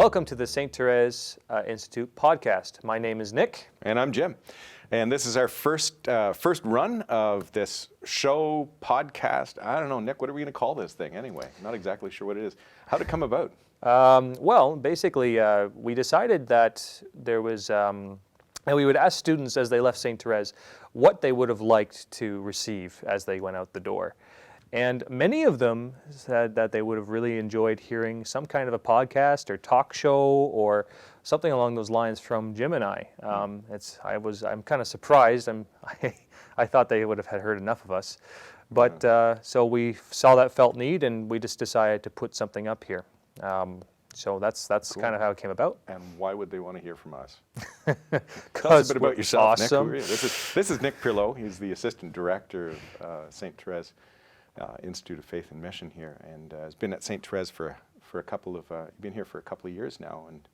Welcome to the St. Therese Institute podcast. My name is Nick. And I'm Jim. And this is our first run of this show, podcast. I don't know, Nick, what are we going to call this thing anyway? I'm not exactly sure what it is. How'd it come about? Well, basically, we decided that there was, and we would ask students as they left St. Therese what they would have liked to receive as they went out the door. And many of them said that they would have really enjoyed hearing some kind of a podcast or talk show or something along those lines from Jim and I. I'm kind of surprised. I thought they would have had heard enough of us, but so we saw that felt need, and we just decided to put something up here. So that's cool. Kind of how it came about. And why would they want to hear from us? Tell us a bit about yourself, awesome. Nick. This is Nick Pirlo. He's the assistant director of St. Therese Institute of Faith and Mission here, and has been at St. Therese for a couple of been here for a couple of years now. And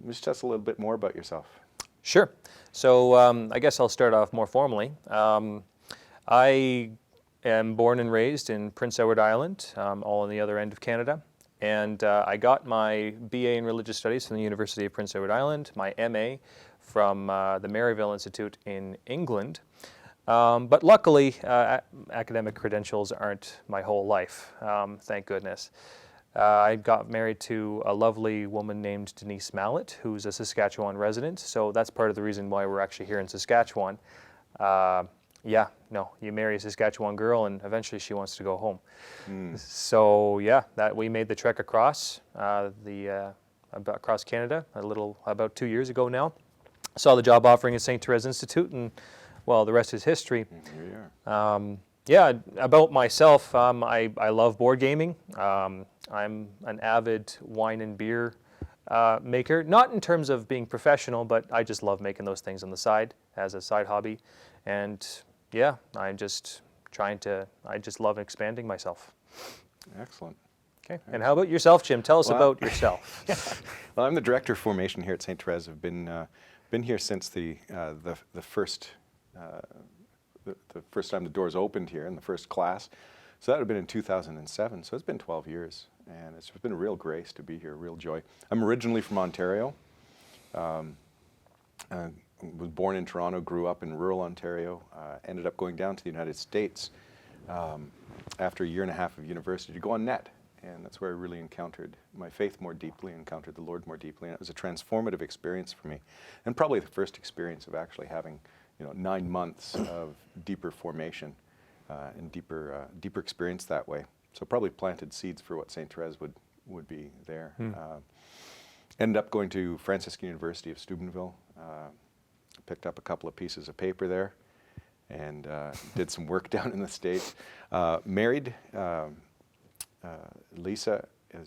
just tell us a little bit more about yourself. Sure. So I guess I'll start off more formally. I am born and raised in Prince Edward Island, all on the other end of Canada. And I got my BA in Religious Studies from the University of Prince Edward Island, my MA from the Maryville Institute in England. But luckily, academic credentials aren't my whole life, thank goodness. I got married to a lovely woman named Denise Mallet, who's a Saskatchewan resident, so that's part of the reason why we're actually here in Saskatchewan. You marry a Saskatchewan girl, and eventually she wants to go home. So that we made the trek across across Canada about 2 years ago now. Saw the job offering at St. Therese Institute, and well, the rest is history. Here we are. About myself, I love board gaming. I'm an avid wine and beer maker, not in terms of being professional, but I just love making those things on the side as a side hobby. And I just love expanding myself. Excellent. Okay. And how about yourself, Jim? Tell us about yourself. Well, I'm the director of formation here at St. Therese. I've been here since the first time the doors opened here in the first class. So that would have been in 2007. So it's been 12 years, and it's been a real grace to be here, a real joy. I'm originally from Ontario. Was born in Toronto, grew up in rural Ontario, ended up going down to the United States after a year and a half of university to go on net. And that's where I really encountered my faith more deeply, encountered the Lord more deeply. And it was a transformative experience for me, and probably the first experience of actually having 9 months of deeper formation and deeper experience that way. So probably planted seeds for what St. Therese would be there. Ended up going to Franciscan University of Steubenville, picked up a couple of pieces of paper there, and did some work down in the States. Married Lisa in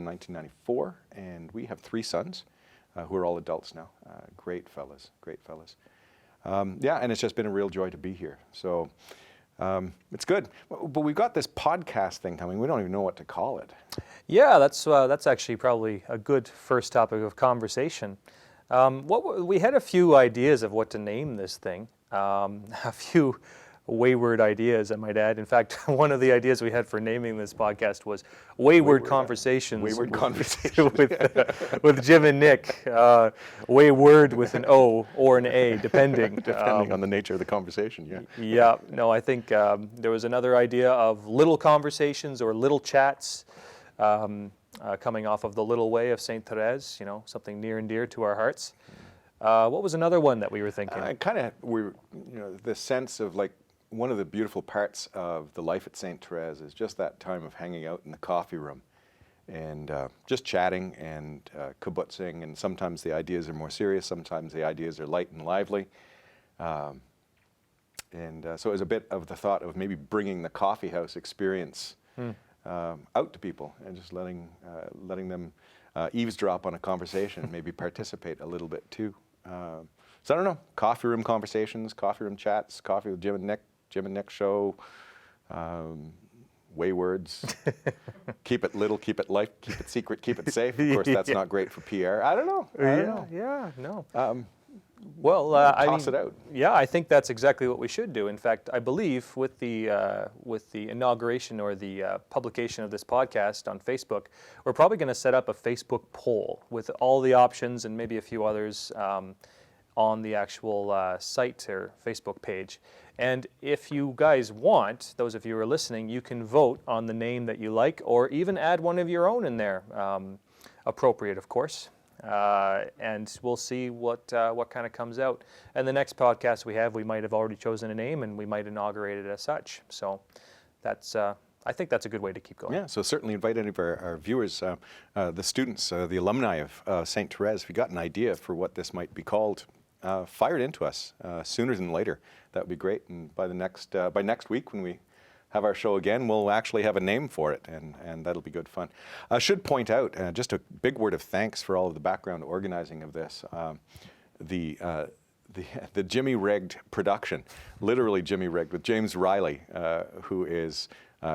1994, and we have 3 sons who are all adults now. Great fellas. And it's just been a real joy to be here. So it's good. But we've got this podcast thing coming. We don't even know what to call it. Yeah, that's actually probably a good first topic of conversation. We had a few ideas of what to name this thing. A few wayward ideas, I might add. In fact, one of the ideas we had for naming this podcast was Wayward Conversations. Wayward Conversations. with Jim and Nick. Wayward with an O or an A, depending. Depending on the nature of the conversation, yeah. Yeah, no, I think there was another idea of little conversations or little chats coming off of the little way of St. Therese, something near and dear to our hearts. What was another one that we were thinking? The sense of like, one of the beautiful parts of the life at St. Therese is just that time of hanging out in the coffee room and just chatting and kibbutzing, and sometimes the ideas are more serious, sometimes the ideas are light and lively. So it was a bit of the thought of maybe bringing the coffee house experience out to people and just letting them eavesdrop on a conversation, maybe participate a little bit too. So I don't know, coffee room conversations, coffee room chats, coffee with Jim and Nick show, waywords, keep it little, keep it light, keep it secret, keep it safe. Of course, that's not great for PR. I don't know. Yeah, no. Well, toss it out. Yeah, I think that's exactly what we should do. In fact, I believe with the inauguration or the publication of this podcast on Facebook, we're probably going to set up a Facebook poll with all the options and maybe a few others on the actual site or Facebook page. And if you guys want, those of you who are listening, you can vote on the name that you like, or even add one of your own in there, appropriate, of course. And we'll see what kind of comes out. And the next podcast we might have already chosen a name, and we might inaugurate it as such. So that's I think that's a good way to keep going. Yeah, so certainly invite any of our viewers, the students, the alumni of St. Therese. If you got an idea for what this might be called, fire it into us sooner than later. That would be great. And by next week, when we have our show again, we'll actually have a name for it, and that'll be good fun. I should point out, just a big word of thanks for all of the background organizing of this. The Jimmy rigged production, literally Jimmy rigged, with James Riley, who is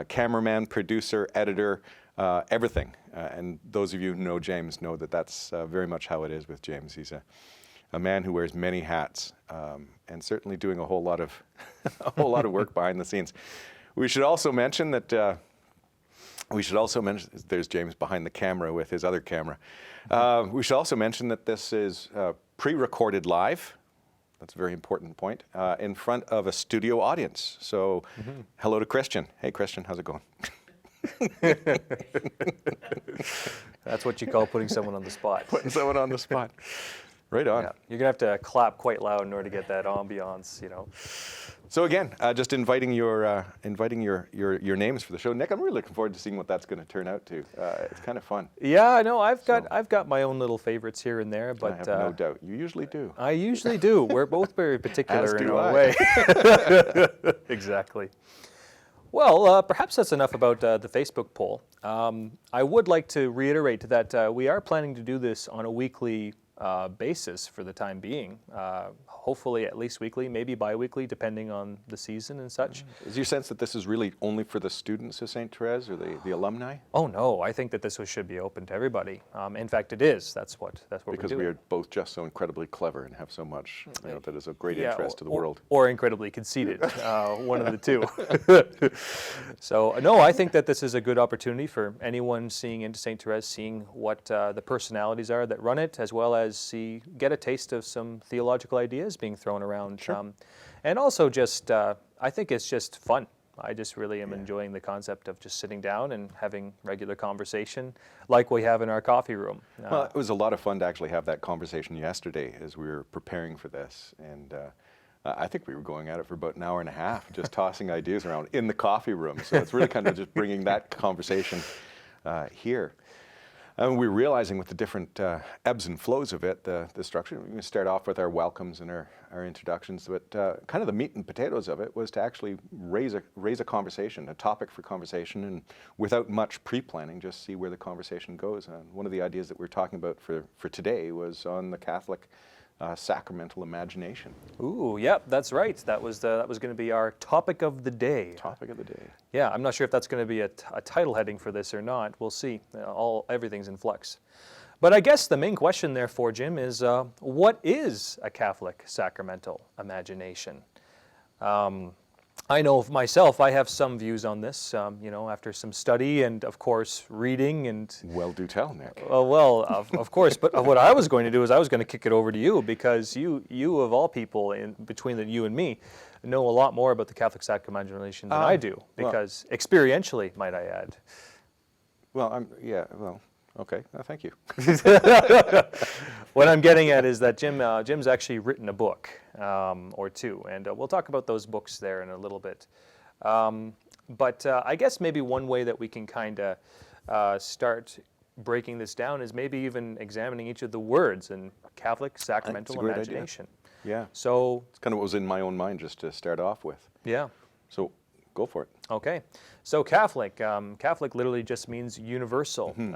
cameraman, producer, editor, everything. And those of you who know James know that that's very much how it is with James. He's a man who wears many hats, and certainly doing a whole lot of work behind the scenes. We should also mention that there's James behind the camera with his other camera. We should also mention that this is pre-recorded live. That's a very important point, in front of a studio audience. So, hello to Christian. Hey, Christian, how's it going? That's what you call putting someone on the spot. Putting someone on the spot. Right on. Yeah. You're gonna have to clap quite loud in order to get that ambiance, you know. So again, just inviting your names for the show. Nick, I'm really looking forward to seeing what that's going to turn out to. It's kind of fun. Yeah, I know. I've got my own little favorites here and there, but I have no doubt you usually do. I usually do. We're both very particular in our way. Exactly. Well, perhaps that's enough about the Facebook poll. I would like to reiterate that we are planning to do this on a weekly basis for the time being. Hopefully at least weekly, maybe bi-weekly, depending on the season and such. Is your sense that this is really only for the students of St. Therese or the alumni? Oh no, I think that this should be open to everybody. In fact, it is. That's what because we're doing. We are both just so incredibly clever and have so much that is of great interest to the world. Or incredibly conceited, one of the two. So no, I think that this is a good opportunity for anyone seeing into St. Therese, seeing what the personalities are that run it, as well as get a taste of some theological ideas being thrown around. Sure. And also just, I think it's just fun. I just really am enjoying the concept of just sitting down and having regular conversation like we have in our coffee room. Well, it was a lot of fun to actually have that conversation yesterday as we were preparing for this. And I think we were going at it for about an hour and a half, just tossing ideas around in the coffee room. So it's really kind of just bringing that conversation here. And we're realizing with the different ebbs and flows of it, the structure. We're going to start off with our welcomes and our introductions, but kind of the meat and potatoes of it was to actually raise a conversation, a topic for conversation, and without much pre-planning, just see where the conversation goes. And one of the ideas that we're talking about for today was on the Catholic sacramental imagination. Ooh, yep, that's right. That was going to be our topic of the day. Topic of the day. Yeah, I'm not sure if that's going to be a title heading for this or not. We'll see. Everything's in flux. But I guess the main question therefore, Jim, is what is a Catholic sacramental imagination? I know of myself, I have some views on this, after some study and, of course, reading and... Well, do tell, Nick. Well, of course, but what I was going to do is I was going to kick it over to you because you of all people, between you and me, know a lot more about the Catholic sacramental imagination than I do, because experientially, might I add. Well, okay, thank you. What I'm getting at is that Jim's actually written a book or two, and we'll talk about those books there in a little bit. But I guess maybe one way that we can kind of start breaking this down is maybe even examining each of the words in Catholic sacramental imagination. Idea. Yeah. So it's kind of what was in my own mind just to start off with. Yeah. So go for it. Okay. So Catholic literally just means universal. In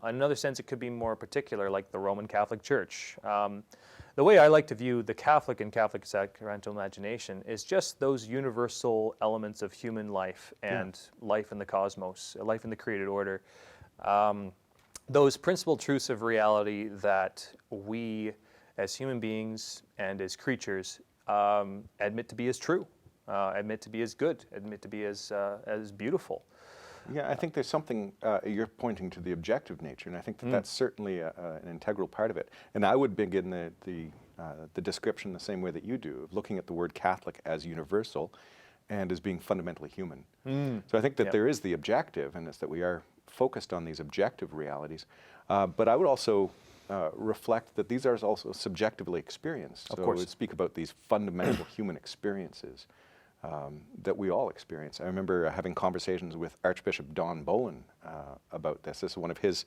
another sense, it could be more particular, like the Roman Catholic Church. The way I like to view the Catholic and Catholic sacramental imagination is just those universal elements of human life and life in the cosmos, life in the created order. Those principal truths of reality that we as human beings and as creatures, admit to be as true, admit to be as good, admit to be as beautiful. Yeah, I think there's something, you're pointing to the objective nature, and I think that that's certainly an integral part of it. And I would begin the description the same way that you do, of looking at the word Catholic as universal and as being fundamentally human. So I think that there is the objective, and it's that we are focused on these objective realities. But I would also reflect that these are also subjectively experienced. So I would speak about these fundamental human experiences that we all experience. I remember having conversations with Archbishop Don Bolin about this. This is one of his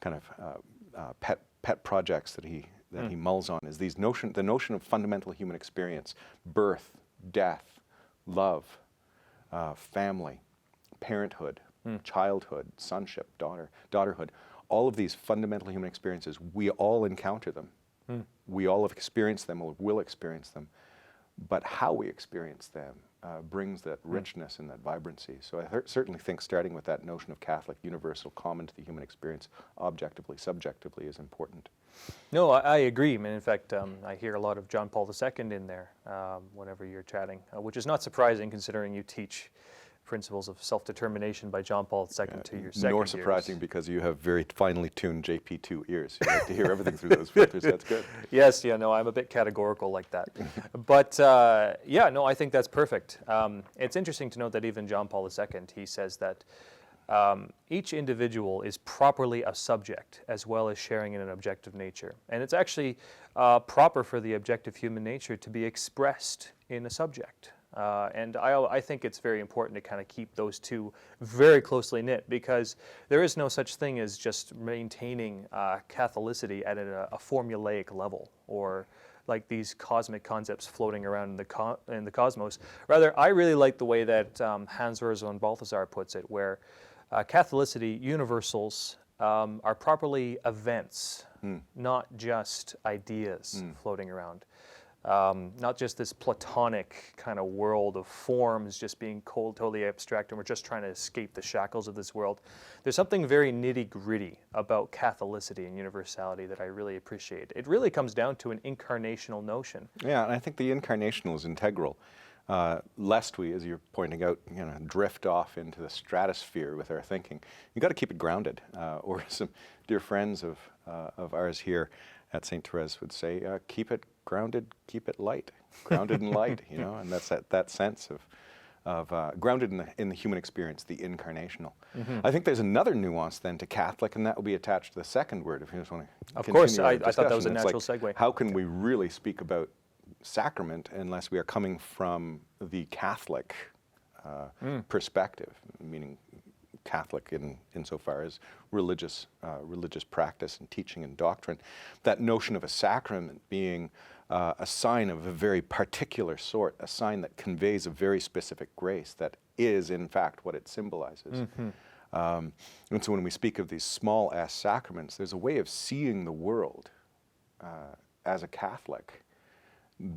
kind of pet projects that he mulls on, is the notion of fundamental human experience: birth, death, love, family, parenthood, childhood, sonship, daughterhood. All of these fundamental human experiences, we all encounter them. We all have experienced them or will experience them. But how we experience them brings that richness and that vibrancy. So I certainly think starting with that notion of Catholic, universal, common to the human experience, objectively, subjectively, is important. No, I agree. I mean, in fact, I hear a lot of John Paul II in there whenever you're chatting, which is not surprising considering you teach Principles of Self-Determination by John Paul II to your second Nor surprising because you have very finely tuned JP2 ears. You like to hear everything through those filters. That's good. Yes, yeah, no, I'm a bit categorical like that. But yeah, no, I think that's perfect. It's interesting to note that even John Paul II, he says that each individual is properly a subject as well as sharing in an objective nature. And it's actually proper for the objective human nature to be expressed in a subject. And I think it's very important to kind of keep those two very closely knit, because there is no such thing as just maintaining Catholicity at a formulaic level, or like these cosmic concepts floating around in the cosmos. Rather, I really like the way that Hans Urs von Balthasar puts it, where Catholicity, universals, are properly events, not just ideas floating around. Not just this Platonic kind of world of forms just being cold, totally abstract, and we're just trying to escape the shackles of this world. There's something very nitty-gritty about Catholicity and universality that I really appreciate. It really comes down to an incarnational notion. Yeah, and I think the incarnational is integral. Lest we, as you're pointing out, drift off into the stratosphere with our thinking. You've got to keep it grounded. Or some dear friends of ours here at St. Therese would say, keep it grounded, keep it light, grounded and light, and that's that sense of grounded in the human experience, the incarnational. I think there's another nuance then to Catholic, and that will be attached to the second word, if you just want to Of course, I thought that was a natural segue. How can we really speak about sacrament unless we are coming from the Catholic perspective, meaning Catholic insofar as religious practice and teaching and doctrine. That notion of a sacrament being a sign of a very particular sort, a sign that conveys a very specific grace that is, in fact, what it symbolizes. And so when we speak of these small s sacraments, there's a way of seeing the world as a Catholic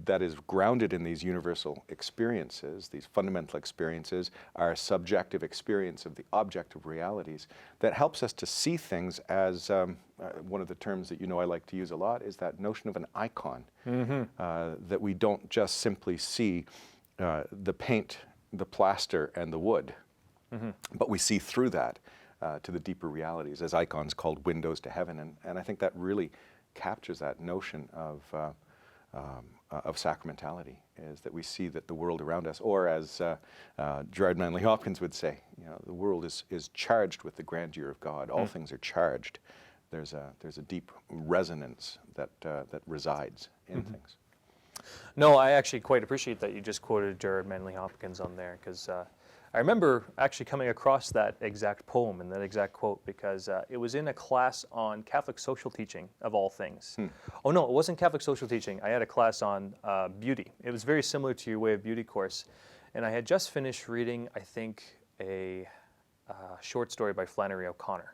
that is grounded in these universal experiences, these fundamental experiences, our subjective experience of the objective realities, that helps us to see things as, one of the terms that I like to use a lot is that notion of an icon, that we don't just simply see the paint, the plaster, and the wood, but we see through that to the deeper realities as icons called windows to heaven. And I think that really captures that notion of sacramentality, is that we see that the world around us, or as Gerard Manley Hopkins would say, the world is charged with the grandeur of God. All things are charged. There's a deep resonance that resides in things. No, I actually quite appreciate that you just quoted Gerard Manley Hopkins on there, because I remember actually coming across that exact poem and that exact quote because it was in a class on Catholic social teaching, of all things. Oh no, it wasn't Catholic social teaching. I had a class on beauty. It was very similar to your Way of Beauty course. And I had just finished reading, I think, a short story by Flannery O'Connor.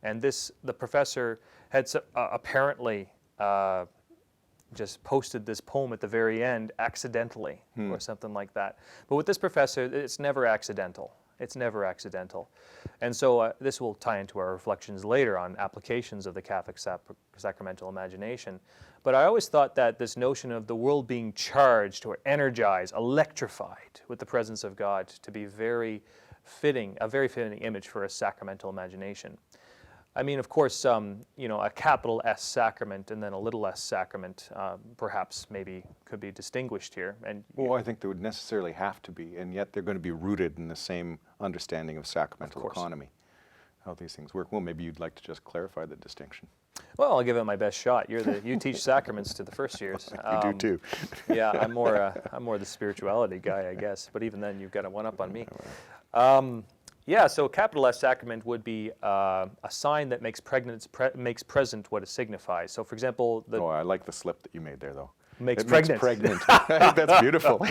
And the professor had apparently just posted this poem at the very end accidentally or something like that. But with this professor, it's never accidental. It's never accidental. And so this will tie into our reflections later on applications of the Catholic sacramental imagination. But I always thought that this notion of the world being charged or energized, electrified with the presence of God to be very fitting, a very fitting image for a sacramental imagination. I mean, of course, you know, a capital S sacrament and then a little s sacrament perhaps maybe could be distinguished here. And well, I think they would necessarily have to be, and yet they're going to be rooted in the same understanding of sacramental economy, how these things work. Well, maybe you'd like to just clarify the distinction. Well, I'll give it my best shot. You teach sacraments to the first years. You do too. Yeah, I'm more the spirituality guy, I guess. But even then, you've got a one-up on me. Yeah, so capital S sacrament would be a sign that makes present what it signifies. So, for example, oh, I like the slip that you made there, though. Makes pregnant. That's beautiful.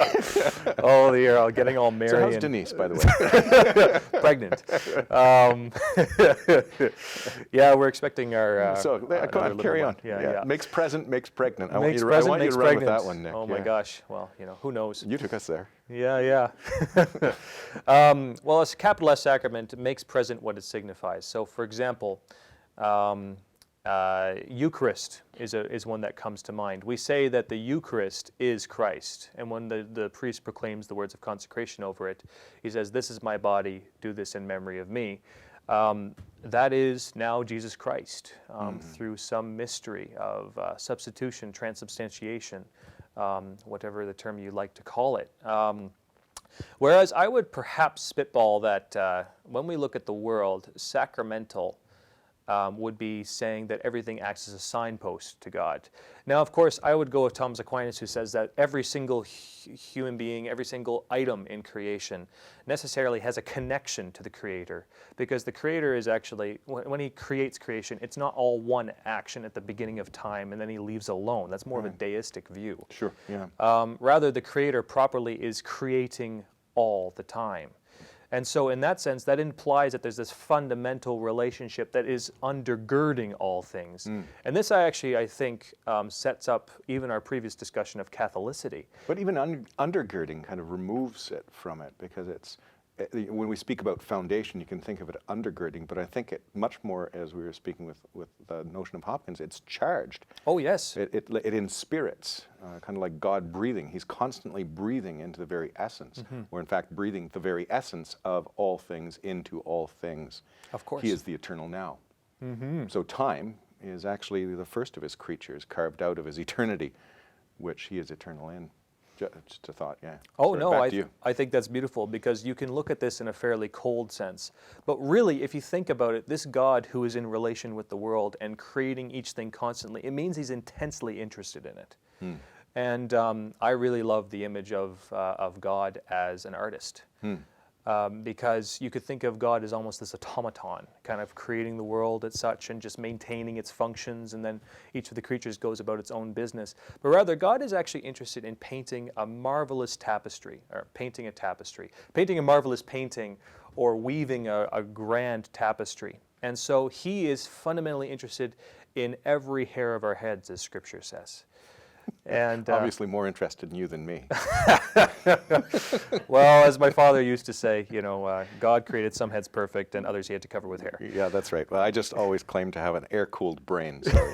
Oh, you're getting all merry. So how's Denise, by the way? Pregnant. Yeah, we're expecting our. So go on, carry on. Yeah. Makes present, makes pregnant. I want you to makes run pregnant. with that one, Nick. Oh my gosh. Well, you know, who knows? You took us there. Yeah. Well, a capital S sacrament makes present what it signifies. So, for example, Eucharist is one that comes to mind. We say that the Eucharist is Christ, and when the priest proclaims the words of consecration over it, he says, "This is my body, do this in memory of me." That is now Jesus Christ through some mystery of substitution, transubstantiation, whatever the term you like to call it. Whereas I would perhaps spitball that when we look at the world, sacramental would be saying that everything acts as a signpost to God. Now, of course, I would go with Thomas Aquinas, who says that every single human being, every single item in creation necessarily has a connection to the Creator, because the Creator is actually, when he creates creation, it's not all one action at the beginning of time and then he leaves alone. That's more of a deistic view. Sure, yeah. Rather, the Creator properly is creating all the time. And so in that sense, that implies that there's this fundamental relationship that is undergirding all things. And this I think, sets up even our previous discussion of Catholicity. But even undergirding kind of removes it from it, because when we speak about foundation, you can think of it undergirding, but I think it much more, as we were speaking with the notion of Hopkins, it's charged. Oh, yes. It inspirits, kind of like God breathing. He's constantly breathing into the very essence, or in fact breathing the very essence of all things into all things. Of course. He is the eternal now. So time is actually the first of his creatures, carved out of his eternity, which he is eternal in. Just a thought, yeah. Oh, Sorry, no, back to you. I think that's beautiful, because you can look at this in a fairly cold sense. But really, if you think about it, this God who is in relation with the world and creating each thing constantly, it means he's intensely interested in it. And I really love the image of God as an artist. Because you could think of God as almost this automaton, kind of creating the world as such and just maintaining its functions, and then each of the creatures goes about its own business. But rather, God is actually interested in painting a marvelous tapestry, or painting a marvelous painting, or weaving a grand tapestry. And so he is fundamentally interested in every hair of our heads, as Scripture says. And obviously more interested in you than me. Well, as my father used to say, you know, God created some heads perfect and others he had to cover with hair. Yeah, that's right. Well, I just always claim to have an air-cooled brain, so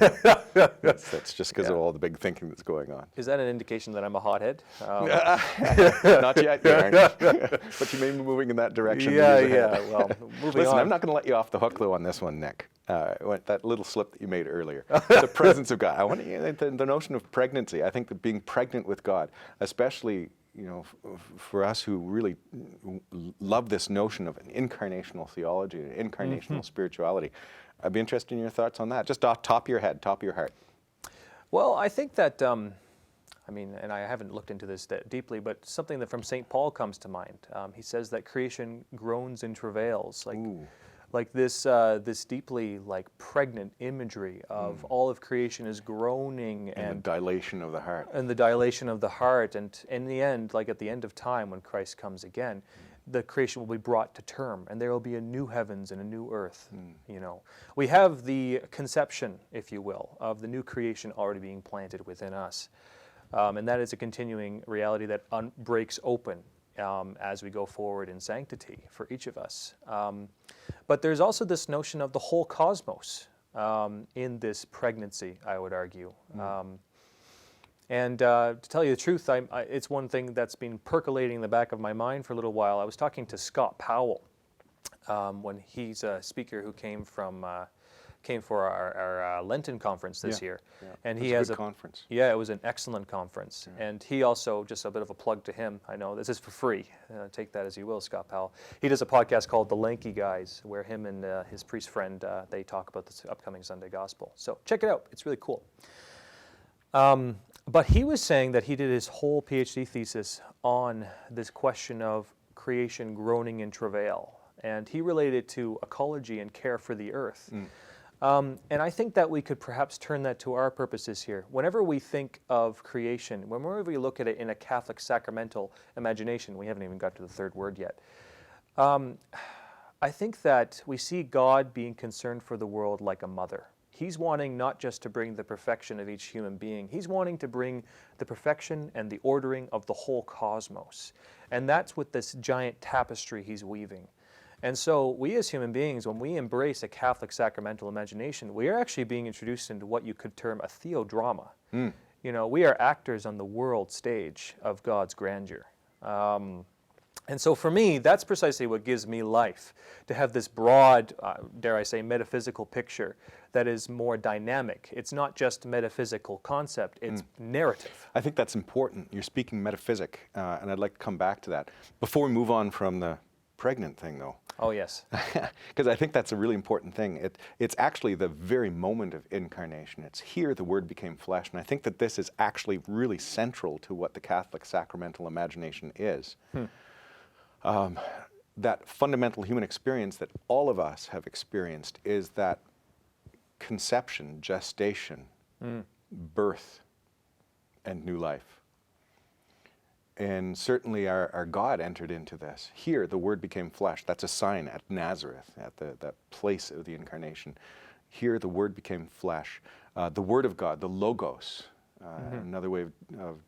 that's just because of all the big thinking that's going on. Is that an indication that I'm a hothead? Not yet, you aren't. But you may be moving in that direction. Yeah. Well, moving Listen, on. I'm not going to let you off the hook, though, on this one, Nick. That little slip that you made earlier, the presence of God. I want the notion of pregnancy. I think that being pregnant with God, especially, you know, for us who really love this notion of an incarnational theology, an incarnational spirituality, I'd be interested in your thoughts on that. Just off top of your head, top of your heart. Well, I think that, I mean, and I haven't looked into this that deeply, but something that from St. Paul comes to mind. He says that creation groans and travails, like this deeply pregnant imagery of all of creation is groaning and the dilation of the heart. And the dilation of the heart, and in the end, like at the end of time when Christ comes again, the creation will be brought to term, and there will be a new heavens and a new earth. You know, we have the conception, if you will, of the new creation already being planted within us, and that is a continuing reality that breaks open as we go forward in sanctity for each of us. But there's also this notion of the whole cosmos in this pregnancy, I would argue. And to tell you the truth, it's one thing that's been percolating in the back of my mind for a little while. I was talking to Scott Powell when he's a speaker who came for our Lenten conference this year, and he has a good conference. Yeah, it was an excellent conference, and he also, just a bit of a plug to him. I know this is for free. Take that as you will, Scott Powell. He does a podcast called The Lanky Guys, where him and his priest friend they talk about this upcoming Sunday Gospel. So check it out; it's really cool. But he was saying that he did his whole PhD thesis on this question of creation groaning in travail, and he related it to ecology and care for the earth. And I think that we could perhaps turn that to our purposes here. Whenever we think of creation, whenever we look at it in a Catholic sacramental imagination, we haven't even got to the third word yet, I think that we see God being concerned for the world like a mother. He's wanting not just to bring the perfection of each human being, he's wanting to bring the perfection and the ordering of the whole cosmos. And that's with this giant tapestry he's weaving. And so we as human beings, when we embrace a Catholic sacramental imagination, we are actually being introduced into what you could term a theodrama. You know, we are actors on the world stage of God's grandeur. And so for me, that's precisely what gives me life, to have this broad, dare I say, metaphysical picture that is more dynamic. It's not just metaphysical concept, it's narrative. I think that's important. You're speaking metaphysic, and I'd like to come back to that. Before we move on from the pregnant thing, though. Oh, yes. Because I think that's a really important thing. It's actually the very moment of incarnation. It's here the Word became flesh, and I think that this is actually really central to what the Catholic sacramental imagination is. That fundamental human experience that all of us have experienced is that conception, gestation, birth, and new life. And certainly our God entered into this. Here, the Word became flesh. That's a sign at Nazareth, at that place of the incarnation. Here, the Word became flesh. The Word of God, the Logos, another way of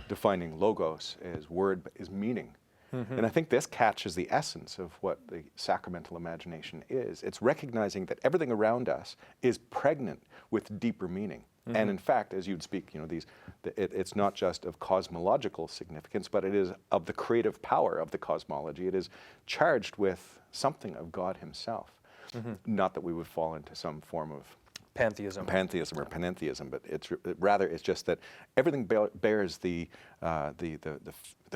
defining Logos is word, is meaning. And I think this catches the essence of what the sacramental imagination is. It's recognizing that everything around us is pregnant with deeper meaning. And in fact, as you'd speak, you know, it's not just of cosmological significance, but it is of the creative power of the cosmology. It is charged with something of God himself. Not that we would fall into some form of pantheism or panentheism, but rather it's just that everything bears the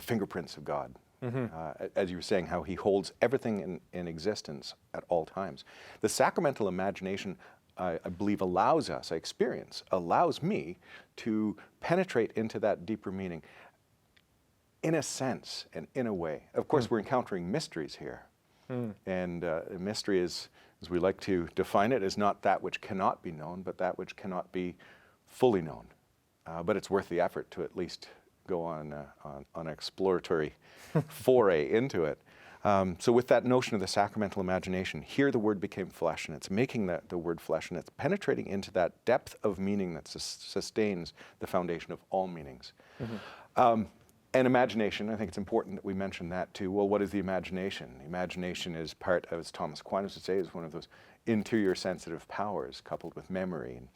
fingerprints of God. As you were saying, how he holds everything in existence at all times. The sacramental imagination, I believe, allows me to penetrate into that deeper meaning in a sense and in a way. Of course, we're encountering mysteries here. And a mystery is, as we like to define it, is not that which cannot be known, but that which cannot be fully known. But it's worth the effort to at least go on an exploratory foray into it. So with that notion of the sacramental imagination, here the Word became flesh, and it's making the Word flesh, and it's penetrating into that depth of meaning that sustains the foundation of all meanings. And imagination, I think it's important that we mention that too. Well, what is the imagination? The imagination is part, as Thomas Aquinas would say, is one of those interior sensitive powers coupled with memory, and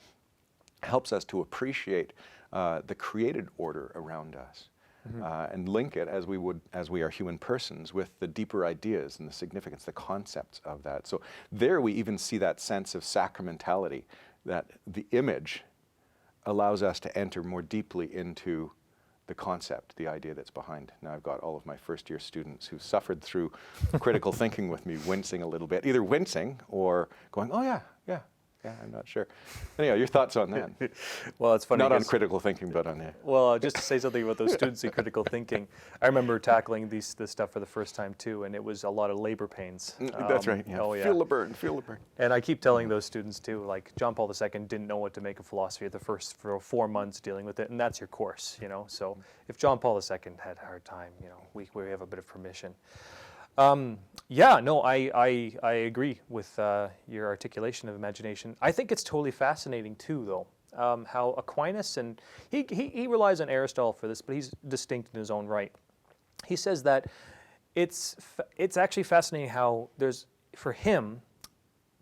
helps us to appreciate the created order around us. And link it, as we are human persons, with the deeper ideas and the significance, the concepts of that. So there we even see that sense of sacramentality, that the image allows us to enter more deeply into the concept, the idea that's behind. Now I've got all of my first-year students who suffered through critical thinking with me, wincing a little bit, either wincing or going, oh yeah, I'm not sure. Anyhow, your thoughts on that? Well, it's funny. Not on critical thinking, but on it. Well, just to say something about those students in critical thinking, I remember tackling this stuff for the first time too, and it was a lot of labor pains. That's right. Yeah. Oh yeah. Feel the burn. Feel the burn. And I keep telling those students too, like John Paul II didn't know what to make of philosophy the first 4 months dealing with it, and that's your course, you know. So if John Paul II had a hard time, you know, we have a bit of permission. I agree with your articulation of imagination. I think it's totally fascinating too, though, how Aquinas, and he relies on Aristotle for this, but he's distinct in his own right. he says that it's actually fascinating how for him,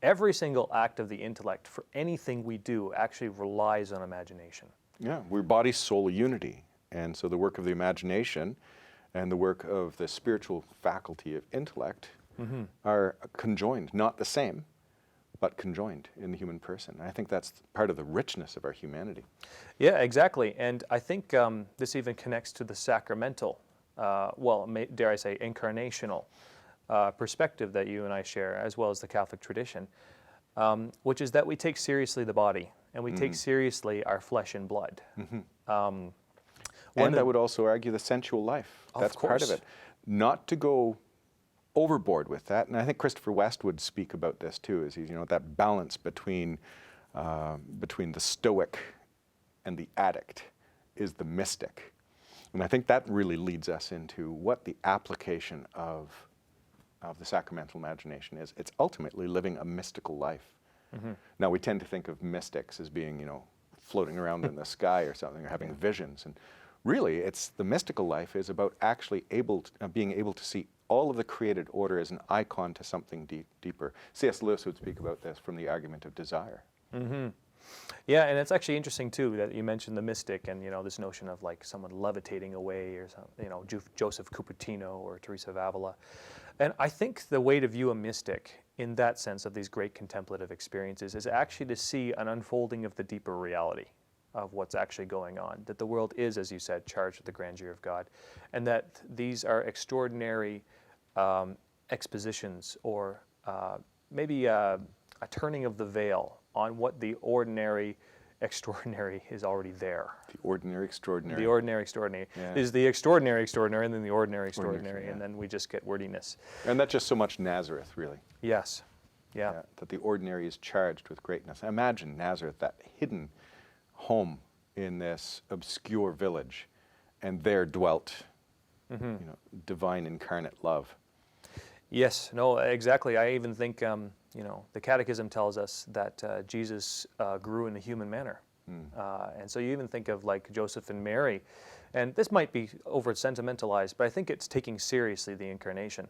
every single act of the intellect for anything we do actually relies on imagination. Yeah, we're body, soul, unity. And so the work of the imagination and the work of the spiritual faculty of intellect are conjoined, not the same, but conjoined in the human person. And I think that's part of the richness of our humanity. Yeah, exactly. And I think this even connects to the sacramental, dare I say, incarnational perspective that you and I share, as well as the Catholic tradition, which is that we take seriously the body and we take seriously our flesh and blood. And I would also argue the sensual life. That's part of it. Not to go overboard with that. And I think Christopher West would speak about this too, is that balance between the stoic and the addict is the mystic. And I think that really leads us into what the application of the sacramental imagination is. It's ultimately living a mystical life. Now, we tend to think of mystics as being, floating around in the sky or something, or having visions. And really, it's the mystical life is about actually being able to see all of the created order as an icon to something deeper. C.S. Lewis would speak about this from the argument of desire. Yeah, and it's actually interesting too that you mentioned the mystic and this notion of like someone levitating away or something, Joseph Cupertino or Teresa of Avila. And I think the way to view a mystic in that sense of these great contemplative experiences is actually to see an unfolding of the deeper reality of what's actually going on, that the world is, as you said, charged with the grandeur of God, and that these are extraordinary expositions or maybe a turning of the veil on what the ordinary extraordinary is already there. The ordinary extraordinary. The ordinary extraordinary is the extraordinary extraordinary, and then the ordinary extraordinary, and then we just get wordiness. And that's just so much Nazareth, really. Yes. Yeah. That the ordinary is charged with greatness. Imagine Nazareth, that hidden home in this obscure village, and there dwelt, divine incarnate love. Yes, no, exactly. I even think, the Catechism tells us that Jesus grew in a human manner. And so you even think of like Joseph and Mary, and this might be over sentimentalized, but I think it's taking seriously the incarnation.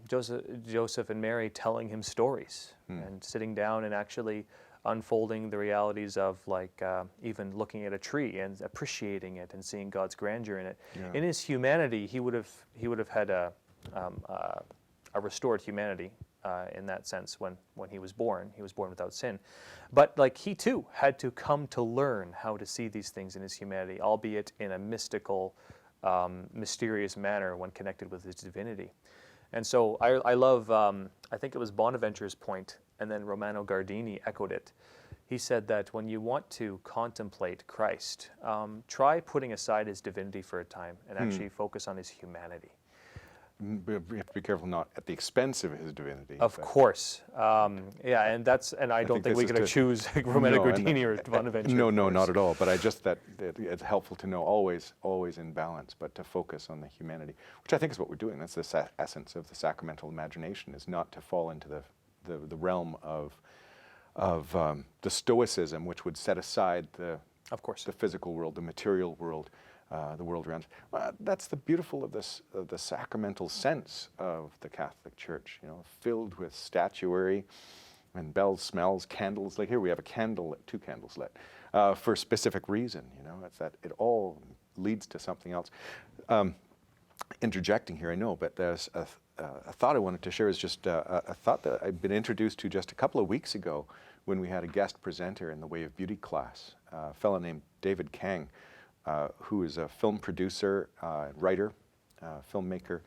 Joseph and Mary telling him stories and sitting down and actually unfolding the realities of like even looking at a tree and appreciating it and seeing God's grandeur in it. Yeah. In his humanity, he would have had a restored humanity in that sense when he was born. He was born without sin. But like he too had to come to learn how to see these things in his humanity, albeit in a mystical, mysterious manner when connected with his divinity. And so I love, I think it was Bonaventure's point, and then Romano Guardini echoed it. He said that when you want to contemplate Christ, try putting aside his divinity for a time and actually focus on his humanity. We have to be careful not at the expense of his divinity. Of course. And I don't think we could choose Romano Guardini or Bonaventure. No, not at all. But that it's helpful to know always in balance, but to focus on the humanity, which I think is what we're doing. That's the essence of the sacramental imagination, is not to fall into the realm of the Stoicism, which would set aside the physical world, the material world, the world around. That's the beautiful of the sacramental sense of the Catholic Church. Filled with statuary and bells, smells, candles. Like here, we have two candles lit for a specific reason. It's that it all leads to something else. Interjecting here, I know, but there's a thought I wanted to share. Is just a thought that I'd been introduced to just a couple of weeks ago when we had a guest presenter in the Way of Beauty class, a fellow named David Kang, who is a film producer, writer, filmmaker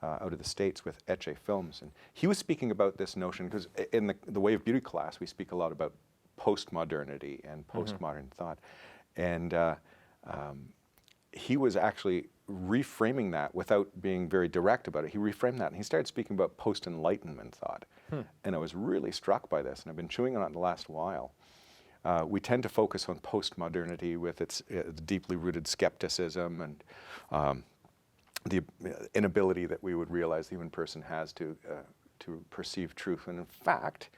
out of the States with Etche Films. And he was speaking about this notion, because in the Way of Beauty class, we speak a lot about postmodernity and postmodern thought. And he was actually reframing that without being very direct about it. He reframed that, and he started speaking about post-enlightenment thought. And I was really struck by this, and I've been chewing on it the last while. We tend to focus on postmodernity with its deeply rooted skepticism and the inability that we would realize the human person has to perceive truth. And in fact,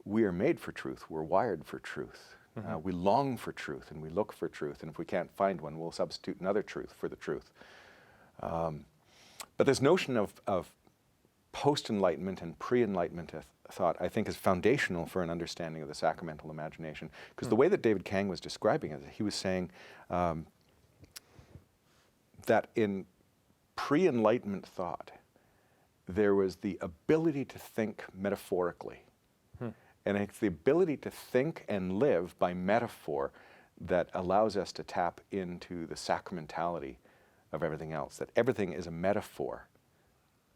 we are made for truth. We're wired for truth. We long for truth, and we look for truth. And if we can't find one, we'll substitute another truth for the truth. But this notion of post-enlightenment and pre-enlightenment thought, I think, is foundational for an understanding of the sacramental imagination. Because the way that David Kang was describing it, he was saying that in pre-enlightenment thought, there was the ability to think metaphorically. And it's the ability to think and live by metaphor that allows us to tap into the sacramentality of everything else, that everything is a metaphor.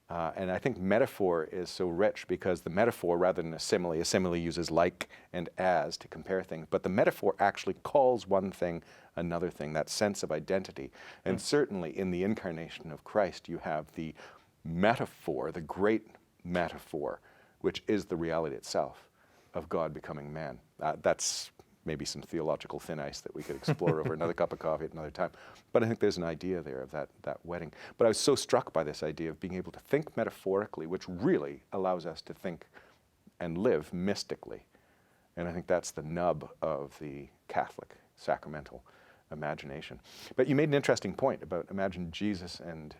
And I think metaphor is so rich because the metaphor, rather than a simile uses like and as to compare things, but the metaphor actually calls one thing another thing, that sense of identity. And certainly in the incarnation of Christ, you have the metaphor, the great metaphor, which is the reality itself of God becoming man. That's maybe some theological thin ice that we could explore over another cup of coffee at another time. But I think there's an idea there of that wedding. But I was so struck by this idea of being able to think metaphorically, which really allows us to think and live mystically. And I think that's the nub of the Catholic sacramental imagination. But you made an interesting point about imagine Jesus and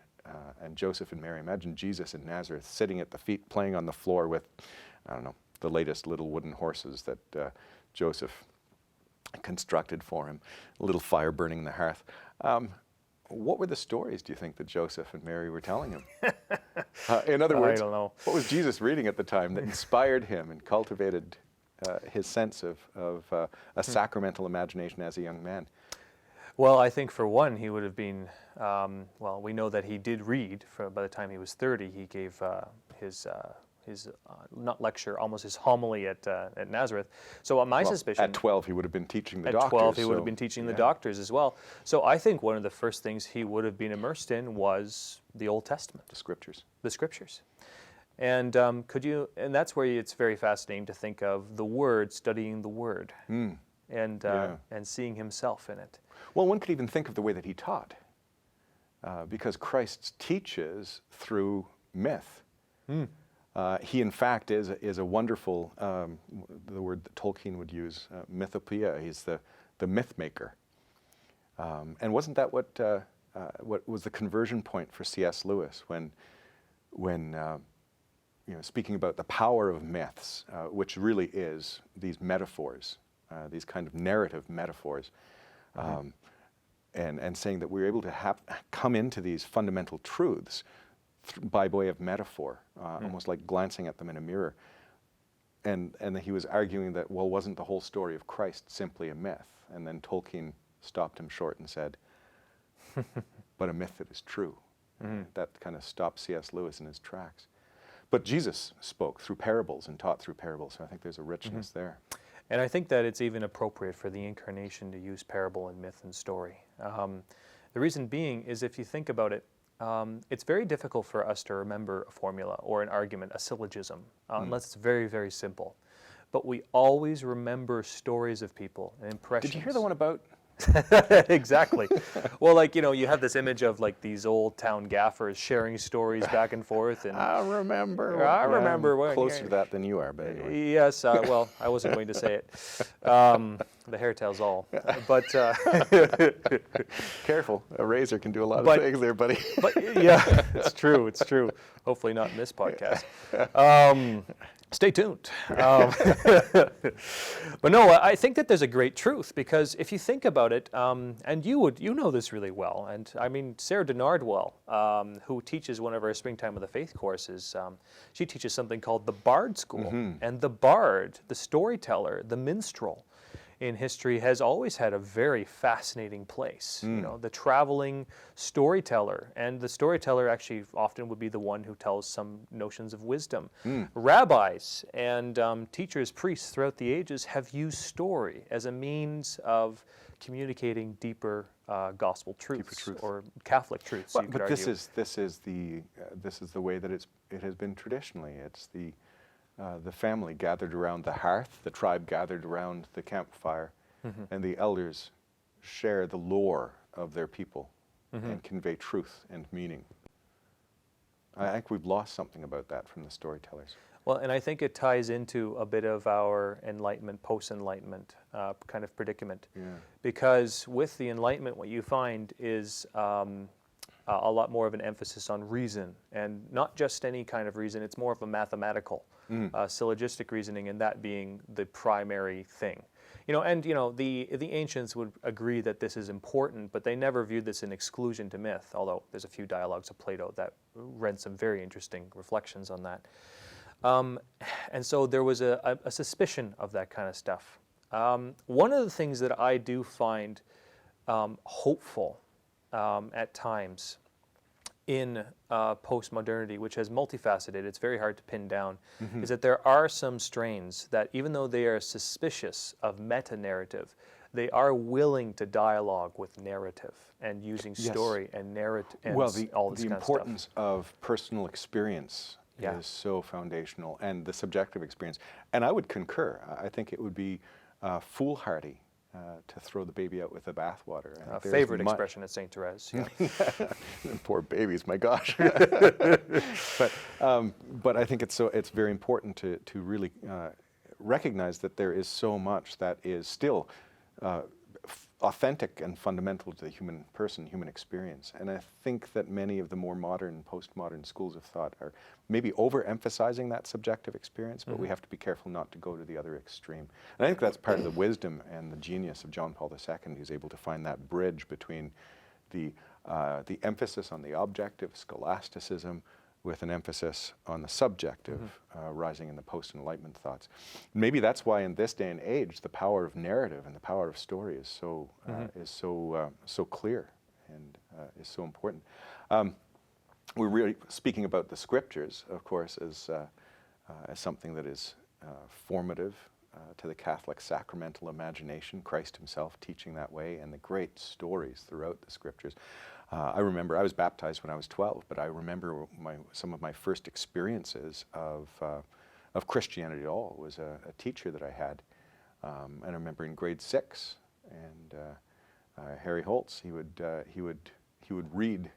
Joseph and Mary. Imagine Jesus in Nazareth sitting at the feet, playing on the floor with, I don't know, the latest little wooden horses that Joseph constructed for him, a little fire burning in the hearth. What were the stories, do you think, that Joseph and Mary were telling him? In other words, I don't know. What was Jesus reading at the time that inspired him and cultivated his sense of a sacramental imagination as a young man? Well, I think for one, he would have been, well, we know that he did read. By the time he was 30, he gave his not lecture, almost his homily at Nazareth. So my suspicion... At 12, he would have been teaching the at doctors. At 12, he would have been teaching the doctors as well. So I think one of the first things he would have been immersed in was the Old Testament. The Scriptures. The Scriptures. And and that's where it's very fascinating to think of the Word, studying the Word, and seeing himself in it. Well, one could even think of the way that he taught, because Christ teaches through myth. He, in fact, is a wonderful, the word that Tolkien would use, mythopoeia. He's the myth maker. And wasn't that what was the conversion point for C.S. Lewis when speaking about the power of myths, which really is these metaphors, these kind of narrative metaphors, and saying that we're able to come into these fundamental truths by way of metaphor, almost like glancing at them in a mirror. And he was arguing that, well, wasn't the whole story of Christ simply a myth? And then Tolkien stopped him short and said, but a myth that is true. That kind of stopped C.S. Lewis in his tracks. But Jesus spoke through parables and taught through parables, so I think there's a richness there. And I think that it's even appropriate for the Incarnation to use parable and myth and story. The reason being is, if you think about it, it's very difficult for us to remember a formula or an argument, a syllogism, unless it's very, very simple. But we always remember stories of people and impressions. Did you hear the one about... Exactly. Well, like, you have this image of like these old town gaffers sharing stories back and forth. And I remember. When, closer to that than you are, but anyway. Yes, well, I wasn't going to say it. The hair tells all. But careful, a razor can do a lot of things there, buddy. But yeah, it's true. It's true. Hopefully not in this podcast. Stay tuned. But no, I think that there's a great truth, because if you think about it, and you know this really well, and I mean Sarah Denardwell, who teaches one of our Springtime of the Faith courses, she teaches something called the Bard School, and the Bard, the storyteller, the minstrel, in history has always had a very fascinating place. The traveling storyteller, and the storyteller actually often would be the one who tells some notions of wisdom. Rabbis and teachers, priests throughout the ages have used story as a means of communicating deeper gospel truths, or Catholic truths. Well, but this is the way that it has been traditionally. It's the family gathered around the hearth, the tribe gathered around the campfire, and the elders share the lore of their people and convey truth and meaning. I think we've lost something about that from the storytellers. Well, and I think it ties into a bit of our Enlightenment, post-Enlightenment kind of predicament. Because with the Enlightenment, what you find is a lot more of an emphasis on reason, and not just any kind of reason. It's more of a mathematical, syllogistic reasoning, and that being the primary thing. And the ancients would agree that this is important, but they never viewed this in exclusion to myth, although there's a few dialogues of Plato that read some very interesting reflections on that. And so there was a suspicion of that kind of stuff. One of the things that I do find hopeful at times in postmodernity, which has multifaceted, it's very hard to pin down, is that there are some strains that, even though they are suspicious of meta-narrative, they are willing to dialogue with narrative and using story and narrative and all this kind of stuff. The importance of personal experience is so foundational, and the subjective experience. And I would concur. I think it would be foolhardy to throw the baby out with the bathwater. A favorite expression at St. Therese. Yeah. Poor babies, my gosh. But I think it's very important to really recognize that there is so much that is still authentic and fundamental to the human person, human experience. And I think that many of the more modern, postmodern schools of thought are maybe overemphasizing that subjective experience, but we have to be careful not to go to the other extreme. And I think that's part of the wisdom and the genius of John Paul II, who's able to find that bridge between the emphasis on the objective, scholasticism, with an emphasis on the subjective, rising in the post-Enlightenment thoughts. Maybe that's why in this day and age, the power of narrative and the power of story is so so clear and is so important. We're really speaking about the scriptures, of course, as something that is formative to the Catholic sacramental imagination, Christ himself teaching that way, and the great stories throughout the scriptures. I remember, I was baptized when I was 12, but I remember some of my first experiences of Christianity at all. It was a teacher that I had, and I remember in grade 6, and Harry Holtz, he would read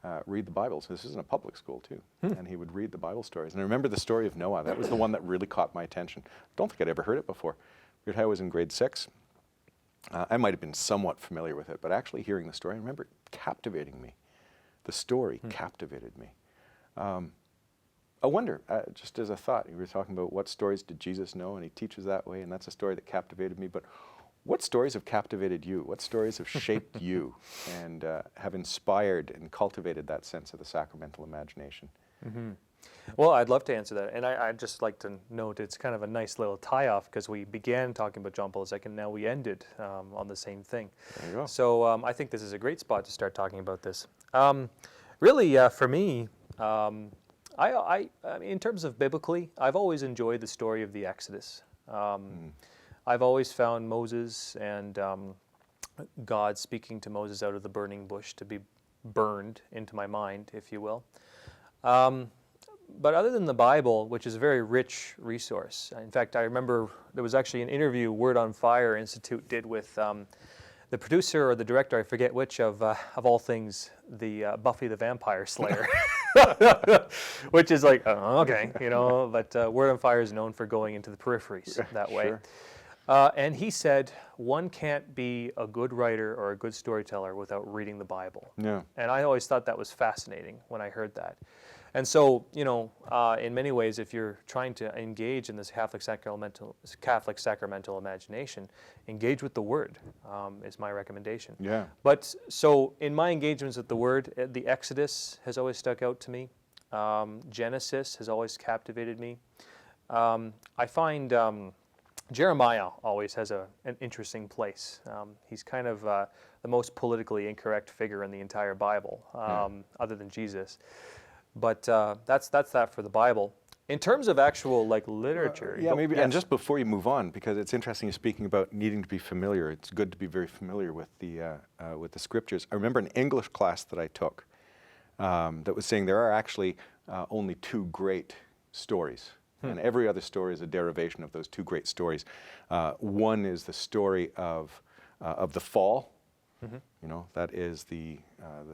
the Bible. So this isn't a public school too, and he would read the Bible stories. And I remember the story of Noah. That was the one that really caught my attention. I don't think I'd ever heard it before. I was in grade 6. I might have been somewhat familiar with it, but actually hearing the story, I remember it captivating me. The story captivated me. I wonder, just as a thought, you were talking about what stories did Jesus know, and he teaches that way, and that's a story that captivated me, but what stories have captivated you? What stories have shaped you and have inspired and cultivated that sense of the sacramental imagination? Well, I'd love to answer that. And I'd just like to note it's kind of a nice little tie-off, because we began talking about John Paul II, and now we ended on the same thing. There you go. So I think this is a great spot to start talking about this. Really, for me, I in terms of biblically, I've always enjoyed the story of the Exodus. I've always found Moses and God speaking to Moses out of the burning bush to be burned into my mind, if you will. But other than the Bible, which is a very rich resource, in fact, I remember there was actually an interview Word on Fire Institute did with the producer or the director, I forget which, of all things, the Buffy the Vampire Slayer, which is like, okay, but Word on Fire is known for going into the peripheries that way. And he said, one can't be a good writer or a good storyteller without reading the Bible. Yeah. And I always thought that was fascinating when I heard that. And so, in many ways, if you're trying to engage in this Catholic sacramental imagination, engage with the Word is my recommendation. Yeah. But so in my engagements with the Word, the Exodus has always stuck out to me. Genesis has always captivated me. I find Jeremiah always has an interesting place. He's kind of the most politically incorrect figure in the entire Bible, other than Jesus. But that's that for the Bible. In terms of actual literature, maybe. Yes. And just before you move on, because it's interesting you're speaking about needing to be familiar. It's good to be very familiar with the scriptures. I remember an English class that I took that was saying there are actually only two great stories. And every other story is a derivation of those two great stories. One is the story of the fall. That is the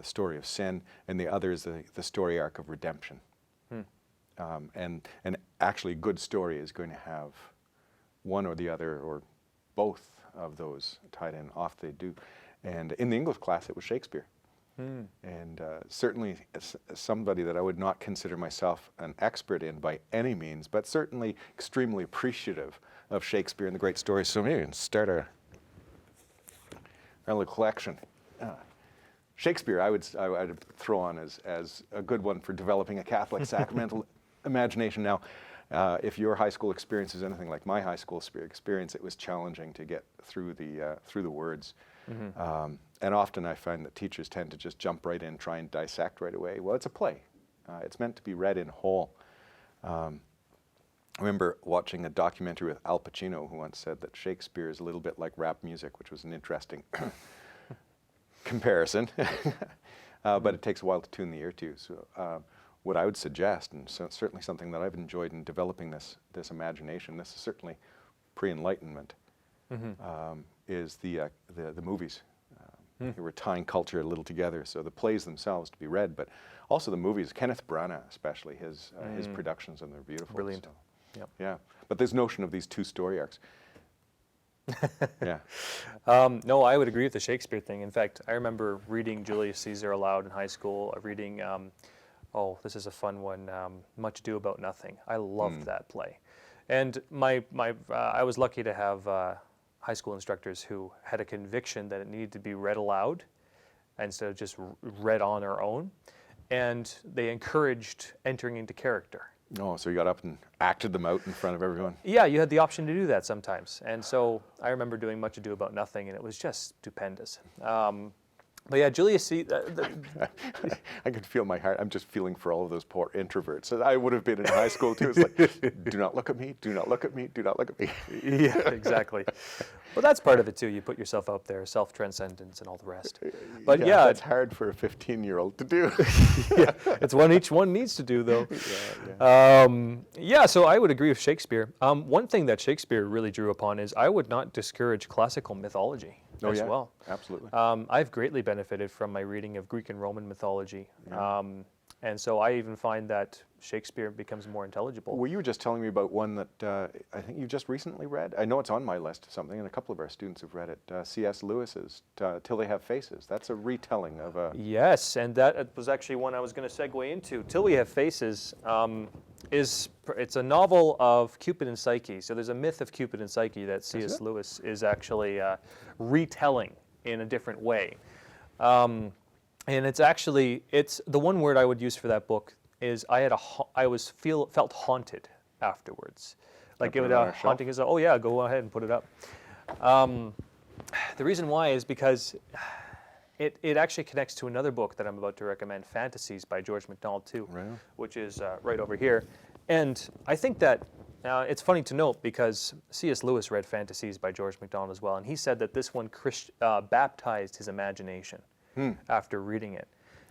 story of sin, and the other is the story arc of redemption. And actually, a good story is going to have one or the other or both of those tied in. Off they do. And in the English class, it was Shakespeare. And certainly somebody that I would not consider myself an expert in by any means, but certainly extremely appreciative of Shakespeare and the great stories. So maybe we can start our little collection. Shakespeare, I would throw on as a good one for developing a Catholic sacramental imagination. Now, if your high school experience is anything like my high school experience, it was challenging to get through the words. And often I find that teachers tend to just jump right in, try and dissect right away. Well, it's a play. It's meant to be read in whole. I remember watching a documentary with Al Pacino, who once said that Shakespeare is a little bit like rap music, which was an interesting comparison. But it takes a while to tune the ear to. So what I would suggest, and so it's certainly something that I've enjoyed in developing this imagination, this is certainly pre-Enlightenment, is the movies. We're tying culture a little together, so the plays themselves to be read, but also the movies. Kenneth Branagh, especially his productions, and they're beautiful. Brilliant. So, Yep. yeah, but this notion of these two story arcs. Yeah. No, I would agree with the Shakespeare thing. In fact, I remember reading Julius Caesar aloud in high school, reading, oh, this is a fun one, Much Ado About Nothing. I loved that play. And I was lucky to have high school instructors who had a conviction that it needed to be read aloud instead of just read on their own. And they encouraged entering into character. Oh, so you got up and acted them out in front of everyone? Yeah, you had the option to do that sometimes. And so I remember doing Much Ado About Nothing, and it was just stupendous. But yeah, Julius Caesar... I can feel my heart. I'm just feeling for all of those poor introverts. I would have been in high school too. It's like, do not look at me, do not look at me, do not look at me. Yeah, exactly. Well, that's part of it too. You put yourself out there, self-transcendence and all the rest. But yeah, it's hard for a 15-year-old to do. Yeah, it's one each one needs to do though. Yeah, so I would agree with Shakespeare. One thing that Shakespeare really drew upon is I would not discourage classical mythology as well. Absolutely. I've greatly benefited from my reading of Greek and Roman mythology. And so I even find that Shakespeare becomes more intelligible. Well, you were just telling me about one that I think you just recently read. I know it's on my list, something, and a couple of our students have read it. C.S. Lewis's Till They Have Faces. That's a retelling of a... Yes, and that was actually one I was going to segue into. Till We Have Faces it's a novel of Cupid and Psyche. So there's a myth of Cupid and Psyche that C.S. Lewis is actually retelling in a different way. And it's the one word I would use for that book is I felt haunted afterwards. Like it would haunting is, oh yeah, go ahead and put it up. The reason why is because it actually connects to another book that I'm about to recommend, Fantasies by George MacDonald too, which is right over here. And I think that it's funny to note because C.S. Lewis read Fantasies by George MacDonald as well, and he said that this one baptized his imagination after reading it.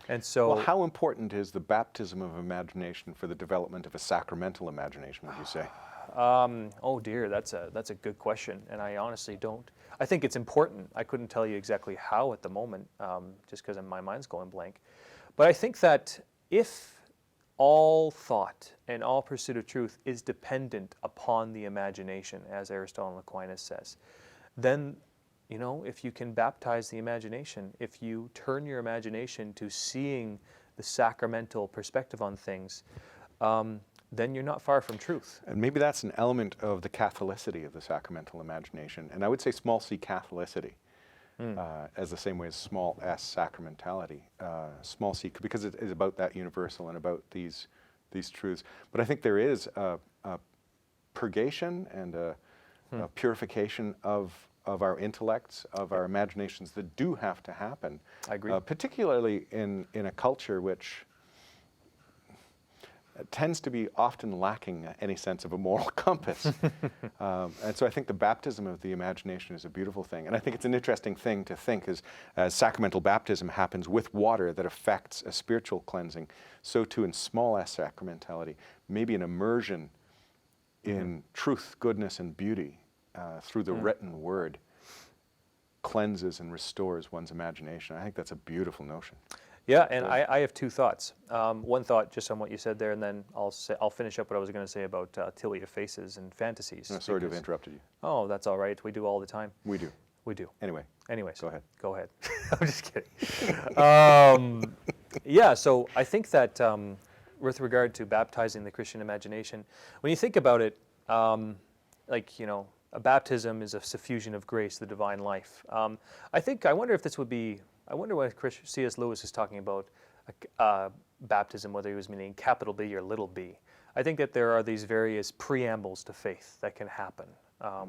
And so, well, how important is the baptism of imagination for the development of a sacramental imagination, would you say? Oh dear, that's a good question, and I honestly don't. I think it's important. I couldn't tell you exactly how at the moment, just because my mind's going blank. But I think that if all thought and all pursuit of truth is dependent upon the imagination, as Aristotle and Aquinas says, then, you know, if you can baptize the imagination, if you turn your imagination to seeing the sacramental perspective on things, then you're not far from truth. And maybe that's an element of the Catholicity of the sacramental imagination. And I would say small c Catholicity, as the same way as small s sacramentality. Small c, because it is about that universal and about these truths. But I think there is a purgation and a purification of our intellects, of our imaginations that do have to happen. I agree. Particularly in a culture which tends to be often lacking any sense of a moral compass. And so I think the baptism of the imagination is a beautiful thing. And I think it's an interesting thing to think as sacramental baptism happens with water that affects a spiritual cleansing, so too in small s sacramentality, maybe an immersion in truth, goodness, and beauty through the written word cleanses and restores one's imagination. I think that's a beautiful notion. Yeah, and I have two thoughts. One thought just on what you said there, and then I'll finish up what I was going to say about Till We Have Faces and Fantasies. No, sorry to have interrupted you. Oh, that's all right. We do all the time. We do. We do. Anyway. Anyways, Go ahead. Go ahead. I'm just kidding. Yeah, so I think that with regard to baptizing the Christian imagination, when you think about it, like, you know, a baptism is a suffusion of grace, the divine life. I wonder if this would be, I wonder what C.S. Lewis is talking about, baptism, whether he was meaning capital B or little b. I think that there are these various preambles to faith that can happen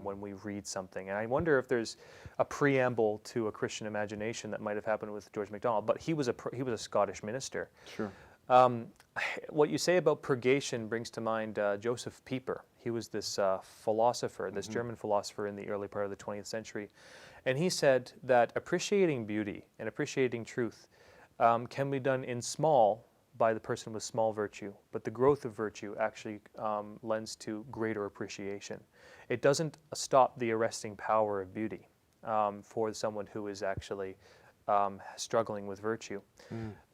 when we read something. And I wonder if there's a preamble to a Christian imagination that might have happened with George MacDonald. But he was a Scottish minister. Sure. What you say about purgation brings to mind Joseph Pieper. He was this philosopher, this German philosopher in the early part of the 20th century. And he said that appreciating beauty and appreciating truth can be done in small by the person with small virtue, but the growth of virtue actually lends to greater appreciation. It doesn't stop the arresting power of beauty for someone who is actually struggling with virtue.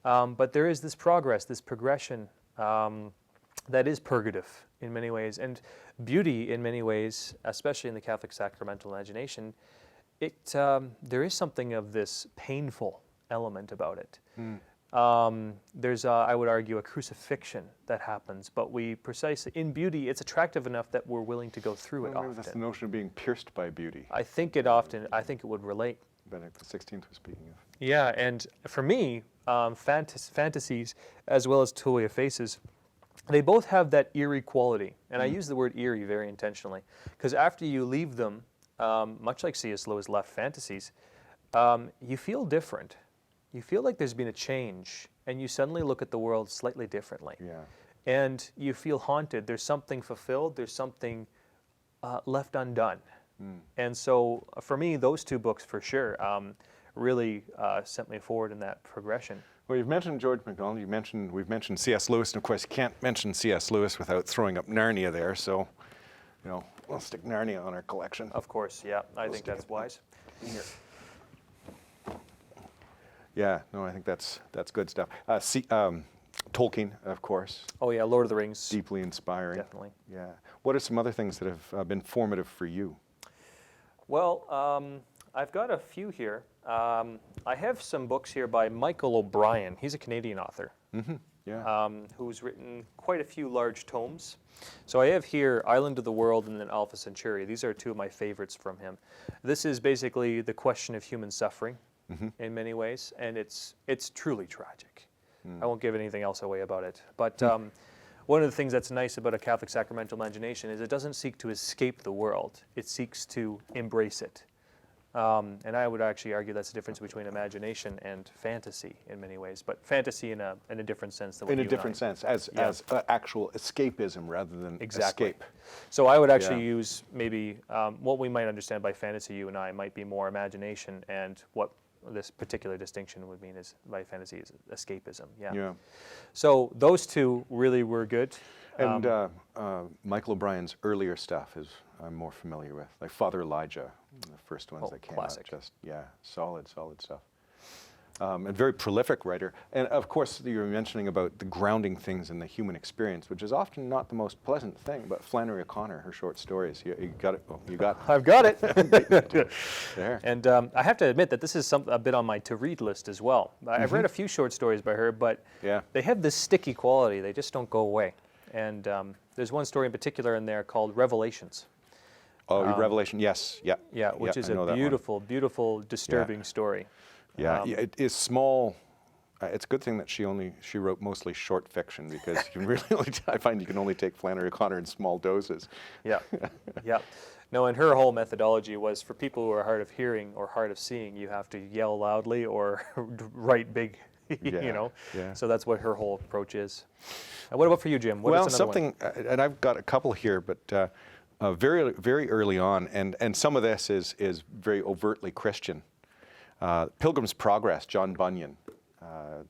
But there is this progress, this progression that is purgative in many ways. And beauty in many ways, especially in the Catholic sacramental imagination, there is something of this painful element about it. There's, I would argue, a crucifixion that happens, but in beauty, it's attractive enough that we're willing to go through it often. That's the notion of being pierced by beauty. I think it would relate. Benedict XVI was speaking of. Yeah, and for me, fantasies, as well as Tulia Faces, they both have that eerie quality. And I use the word eerie very intentionally, because after you leave them, much like C.S. Lewis left fantasies, you feel different. You feel like there's been a change, and you suddenly look at the world slightly differently. Yeah. And you feel haunted. There's something fulfilled. There's something left undone. And so, for me, those two books, for sure, really sent me forward in that progression. Well, you've mentioned George MacDonald. We've mentioned C.S. Lewis, and of course, you can't mention C.S. Lewis without throwing up Narnia there. So, you know, we'll stick Narnia on our collection. Of course, yeah. I think that's wise. Here. Yeah, no, I think that's good stuff. Tolkien, of course. Oh yeah, Lord of the Rings. Deeply inspiring. Definitely. Yeah. What are some other things that have been formative for you? Well, I've got a few here. I have some books here by Michael O'Brien. He's a Canadian author. Yeah. Who's written quite a few large tomes. So I have here Island of the World and then Alpha Centauri. These are two of my favorites from him. This is basically the question of human suffering in many ways, and it's truly tragic. I won't give anything else away about it. But one of the things that's nice about a Catholic sacramental imagination is it doesn't seek to escape the world. It seeks to embrace it. And I would actually argue that's the difference between imagination and fantasy in many ways, but fantasy in a different sense than what in a you different and I. sense, as actual escapism rather than Exactly. escape. So I would actually use maybe what we might understand by fantasy, you and I, might be more imagination, and what this particular distinction would mean is by fantasy is escapism. Yeah. So those two really were good. And Michael O'Brien's earlier stuff is I'm more familiar with, like Father Elijah, the first ones that came classic. out. Just solid stuff. And very prolific writer. And of course, you were mentioning about the grounding things in the human experience, which is often not the most pleasant thing. But Flannery O'Connor, her short stories, you got it. Oh, you got. I've got it. There. And I have to admit that this is a bit on my to-read list as well. I've read a few short stories by her, but they have this sticky quality. They just don't go away. And there's one story in particular in there called Revelations. Oh, Revelation, yes, yeah. Yeah, which is a beautiful, disturbing story. Yeah, it is small. It's a good thing that she wrote mostly short fiction, because you can really I find you can only take Flannery O'Connor in small doses. Yeah. No, and her whole methodology was for people who are hard of hearing or hard of seeing, you have to yell loudly or write big. So that's what her whole approach is. What about for you, Jim? What is another one? And I've got a couple here, but very, very early on, and some of this is very overtly Christian. Pilgrim's Progress, John Bunyan.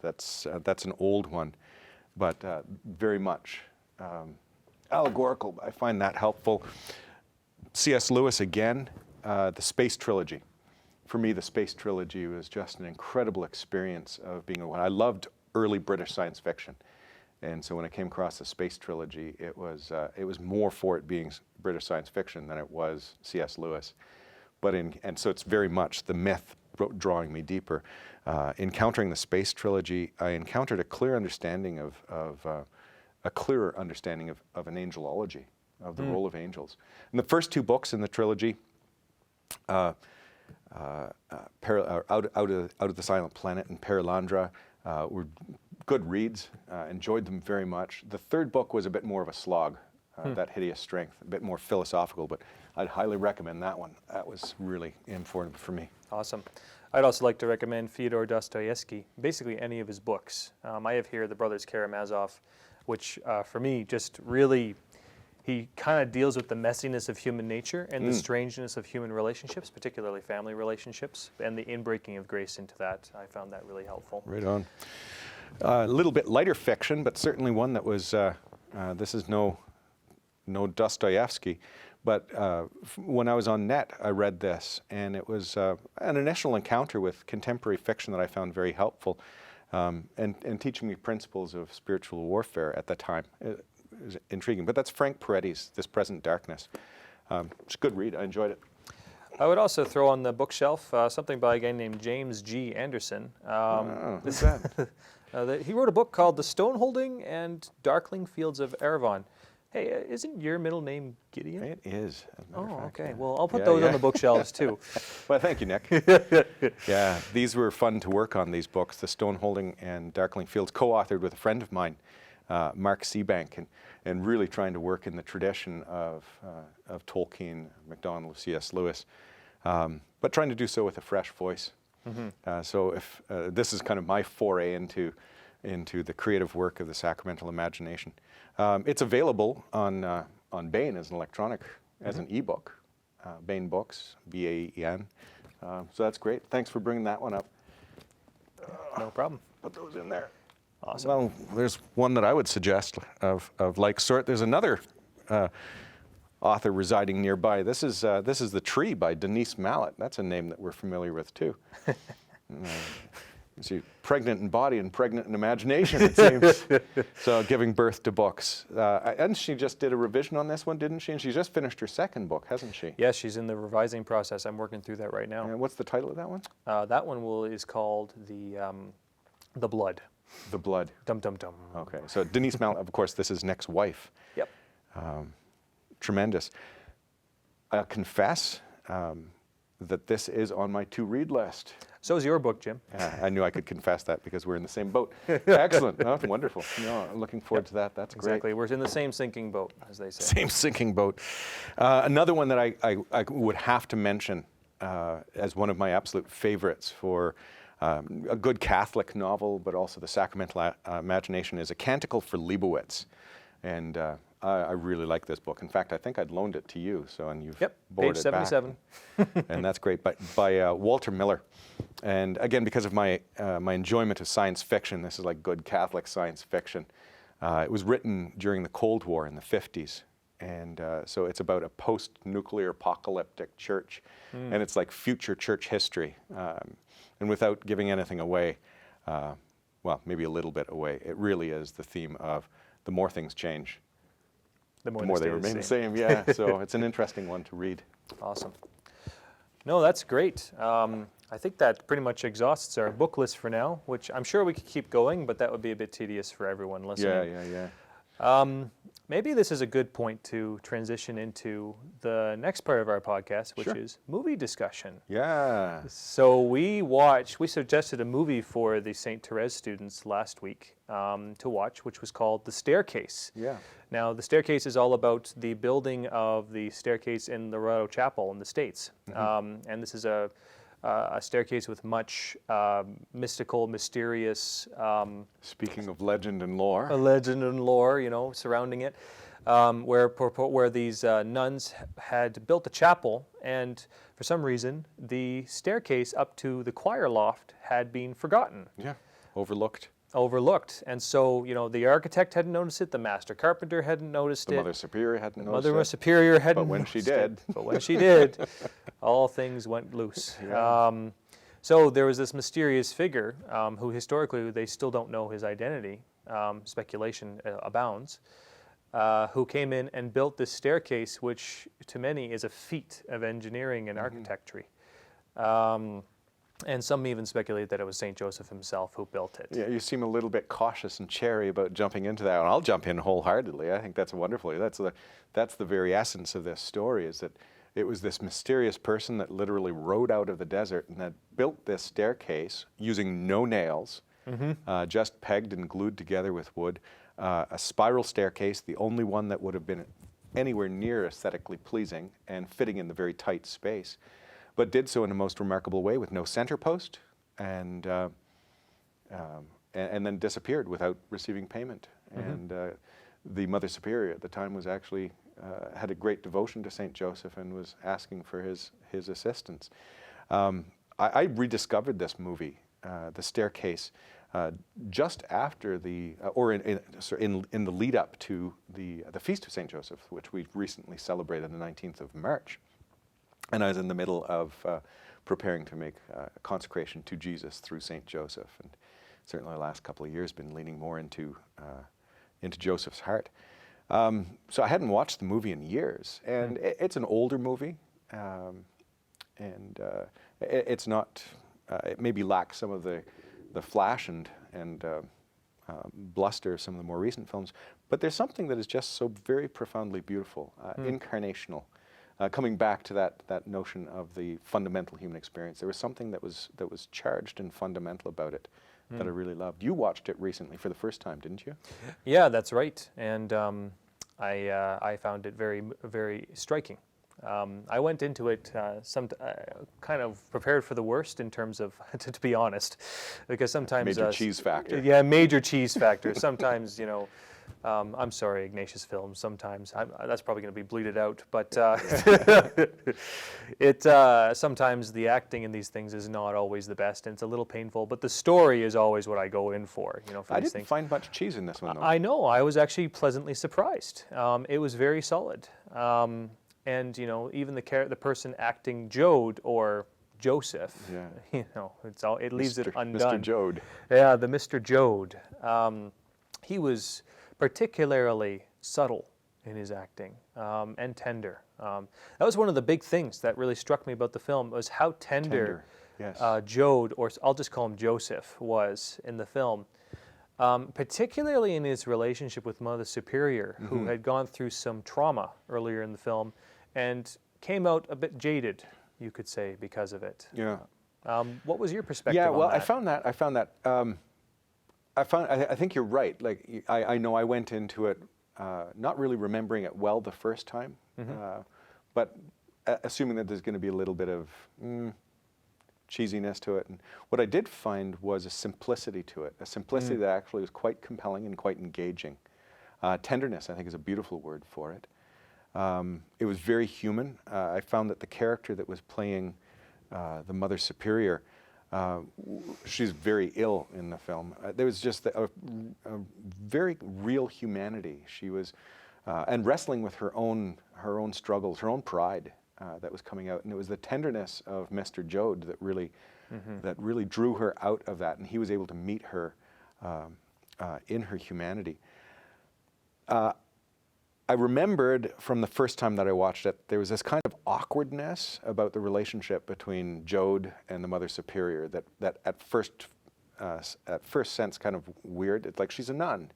That's an old one, but very much allegorical. I find that helpful. C.S. Lewis again, the Space Trilogy. For me, the Space Trilogy was just an incredible experience of being I loved early British science fiction, and so when I came across the Space Trilogy, it was more for it being British science fiction than it was C.S. Lewis. and so it's very much the myth drawing me deeper. Encountering the Space Trilogy, I encountered a clear understanding a clearer understanding of an angelology, of the role of angels. And the first 2 books in the trilogy, Out of the Silent Planet and Perilandra, were good reads, enjoyed them very much. The 3rd book was a bit more of a slog, That Hideous Strength, a bit more philosophical, but I'd highly recommend that one. That was really informative for me. Awesome. I'd also like to recommend Fyodor Dostoevsky, basically any of his books. I have here The Brothers Karamazov, which for me just really, he kind of deals with the messiness of human nature and the strangeness of human relationships, particularly family relationships, and the inbreaking of grace into that. I found that really helpful. Right on. A little bit lighter fiction, but certainly one that was, this is no Dostoevsky, but when I was on net, I read this, and it was an initial encounter with contemporary fiction that I found very helpful, and teaching me principles of spiritual warfare at the time. It was intriguing. But that's Frank Peretti's This Present Darkness. It's a good read. I enjoyed it. I would also throw on the bookshelf something by a guy named James G. Anderson. Who's that? He wrote a book called The Stoneholding and Darkling Fields of Erevan. Hey, isn't your middle name Gideon? It is. As a matter of fact, Okay. yeah. Well, I'll put those on the bookshelves too. Well, thank you, Nick. Yeah, these were fun to work on, these books, The Stoneholding and Darkling Fields, co-authored with a friend of mine, Mark Seabank, and really trying to work in the tradition of Tolkien, MacDonald, C.S. Lewis, but trying to do so with a fresh voice. So if this is kind of my foray into the creative work of the sacramental imagination. It's available on Baen as an electronic, as an ebook. Baen Books, B-A-E-N. So that's great. Thanks for bringing that one up. No problem. Put those in there. Awesome. Well, there's one that I would suggest of like sort. There's another author residing nearby. This is The Tree by Denise Mallet. That's a name that we're familiar with too. See, pregnant in body and pregnant in imagination, it seems. So giving birth to books. And she just did a revision on this one, didn't she? And she just finished her 2nd book, hasn't she? Yes, she's in the revising process. I'm working through that right now. And what's the title of that one? That one is called The Blood. The Blood. Dum dum dum. Okay, so Denise Mallet, of course, this is Nick's wife. Yep. Tremendous. I'll confess that this is on my to-read list. So is your book, Jim. I knew I could confess that because we're in the same boat. Excellent. Oh, wonderful. No, I'm looking forward to that. That's great. Exactly. We're in the same sinking boat, as they say. Same sinking boat. Another one that I would have to mention as one of my absolute favorites for a good Catholic novel, but also the sacramental imagination, is A Canticle for Leibowitz. And I really like this book. In fact, I think I'd loaned it to you, and you've borrowed page it back. 77. And that's great. By Walter Miller. And again, because of my enjoyment of science fiction, this is like good Catholic science fiction. It was written during the Cold War in the 50s. And so it's about a post-nuclear apocalyptic church. And it's like future church history. And without giving anything away, well, maybe a little bit away, it really is the theme of the more things change, the more they remain the same. Yeah, so it's an interesting one to read. Awesome. No, that's great. I think that pretty much exhausts our book list for now, which I'm sure we could keep going, but that would be a bit tedious for everyone listening. Yeah. Maybe this is a good point to transition into the next part of our podcast, which is movie discussion. Yeah. So we suggested a movie for the St. Therese students last week to watch, which was called The Staircase. Yeah. Now, The Staircase is all about the building of the staircase in the Loretto Chapel in the States. And this is a staircase with much mystical, mysterious... Speaking of legend and lore. A legend and lore, surrounding it, where these nuns had built a chapel, and for some reason, the staircase up to the choir loft had been forgotten. Yeah, overlooked. And so, the architect hadn't noticed it, the master carpenter hadn't noticed it. The Mother Superior hadn't noticed it. Mother Superior hadn't But when she did. But when she did, all things went loose. Yeah. So there was this mysterious figure who historically they still don't know his identity. Speculation abounds. who came in and built this staircase, which to many is a feat of engineering and architecture. And some even speculate that it was St. Joseph himself who built it. Yeah, you seem a little bit cautious and chary about jumping into that, and I'll jump in wholeheartedly. I think that's wonderful. That's the very essence of this story, is that it was this mysterious person that literally rode out of the desert and that built this staircase using no nails, just pegged and glued together with wood, a spiral staircase, the only one that would have been anywhere near aesthetically pleasing and fitting in the very tight space, but did so in a most remarkable way with no center post, and then disappeared without receiving payment. And the Mother Superior at the time was actually had a great devotion to St. Joseph and was asking for his assistance. I rediscovered this movie, The Staircase, just after the, in the lead up to the Feast of St. Joseph, which we recently celebrated on the 19th of March. And I was in the middle of preparing to make a consecration to Jesus through St. Joseph. And certainly the last couple of years been leaning more into Joseph's heart. So I hadn't watched the movie in years, and it's an older movie, and it's not, it maybe lacks some of the flash and bluster of some of the more recent films, but there's something that is just so very profoundly beautiful, incarnational. Coming back to that notion of the fundamental human experience, there was something that was charged and fundamental about it that I really loved. You watched it recently for the first time, didn't you? Yeah, that's right. And I found it very, very striking. I went into it kind of prepared for the worst in terms of, to be honest, because sometimes major cheese factor. Yeah, major cheese factor. Sometimes, you know, I'm sorry, Ignatius Films. Sometimes that's probably going to be bleeded out, but sometimes the acting in these things is not always the best, and it's a little painful. But the story is always what I go in for. You know, for I these didn't things. find much cheese in this one, though. I know. I was actually pleasantly surprised. It was very solid, and you know, even the person acting Jode or Joseph, Yeah. you know, it leaves it undone. Mr. Jode. Yeah, the Mr. Jode. He was particularly subtle in his acting and tender. That was one of the big things that really struck me about the film, was how tender. Yes. Jode, or I'll just call him Joseph, was in the film. Particularly in his relationship with Mother Superior, who had gone through some trauma earlier in the film and came out a bit jaded, you could say, because of it. Yeah. What was your perspective Yeah, on well, that? I think you're right. Like, I know I went into it not really remembering it well the first time, but assuming that there's going to be a little bit of cheesiness to it. And what I did find was a simplicity to it, a simplicity that actually was quite compelling and quite engaging. Tenderness, I think, is a beautiful word for it. It was very human. I found that the character that was playing the Mother Superior, she's very ill in the film. There was just a very real humanity. She was, and wrestling with her own struggles, her own pride that was coming out, and it was the tenderness of Mr. Jode that really drew her out of that, and he was able to meet her in her humanity. I remembered from the first time that I watched it, there was this kind of awkwardness about the relationship between Jode and the Mother Superior that at first sense kind of weird. It's like she's a nun.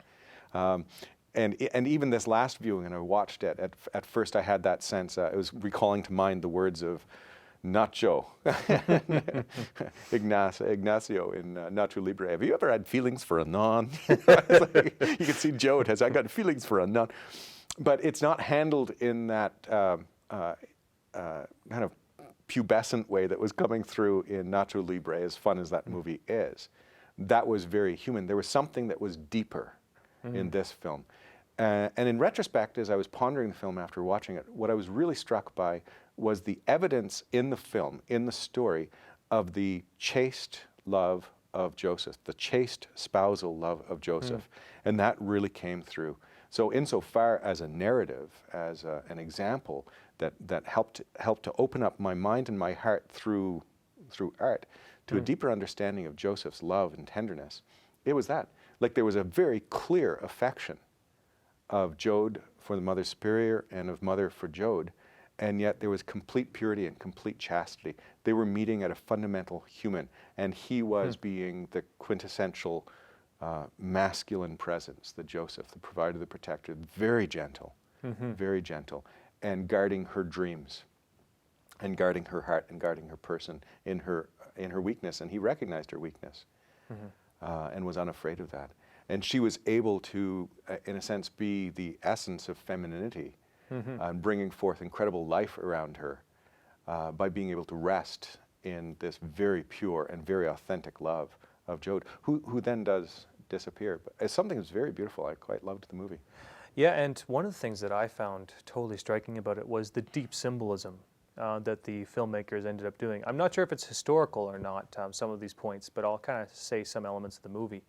And even this last viewing, and I watched it, at first I had that sense, it was recalling to mind the words of Nacho, Ignacio in Nacho Libre. Have you ever had feelings for a nun? Like, you can see Jode has, I got feelings for a nun. But it's not handled in that kind of pubescent way that was coming through in Nacho Libre, as fun as that movie is. That was very human. There was something that was deeper in this film. And in retrospect, as I was pondering the film after watching it, what I was really struck by was the evidence in the film, in the story, of the chaste love of Joseph, the chaste spousal love of Joseph. And that really came through. So insofar as a narrative, as an example that helped to open up my mind and my heart through art to a deeper understanding of Joseph's love and tenderness, it was that. Like, there was a very clear affection of Jode for the Mother Superior and of Mother for Jode, and yet there was complete purity and complete chastity. They were meeting at a fundamental human, and he was being the quintessential masculine presence, the Joseph, the provider, the protector, very gentle, and guarding her dreams, and guarding her heart, and guarding her person in her weakness. And he recognized her weakness, and was unafraid of that. And she was able to, in a sense, be the essence of femininity, and bringing forth incredible life around her by being able to rest in this very pure and very authentic love of Jode, who then does disappear. But it's something that's very beautiful. I quite loved the movie. Yeah, and one of the things that I found totally striking about it was the deep symbolism that the filmmakers ended up doing. I'm not sure if it's historical or not, some of these points, but I'll kind of say some elements of the movie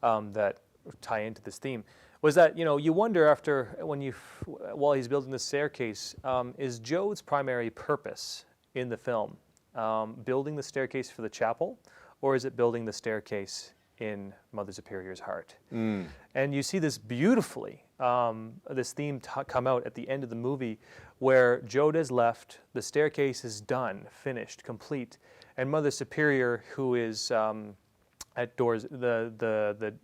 that tie into this theme. Was that, you wonder after, while he's building the staircase, is Jode's primary purpose in the film building the staircase for the chapel, or is it building the staircase in Mother Superior's heart? And you see this beautifully, this theme come out at the end of the movie, where Jode has left, the staircase is done, finished, complete, and Mother Superior, who is at doors, the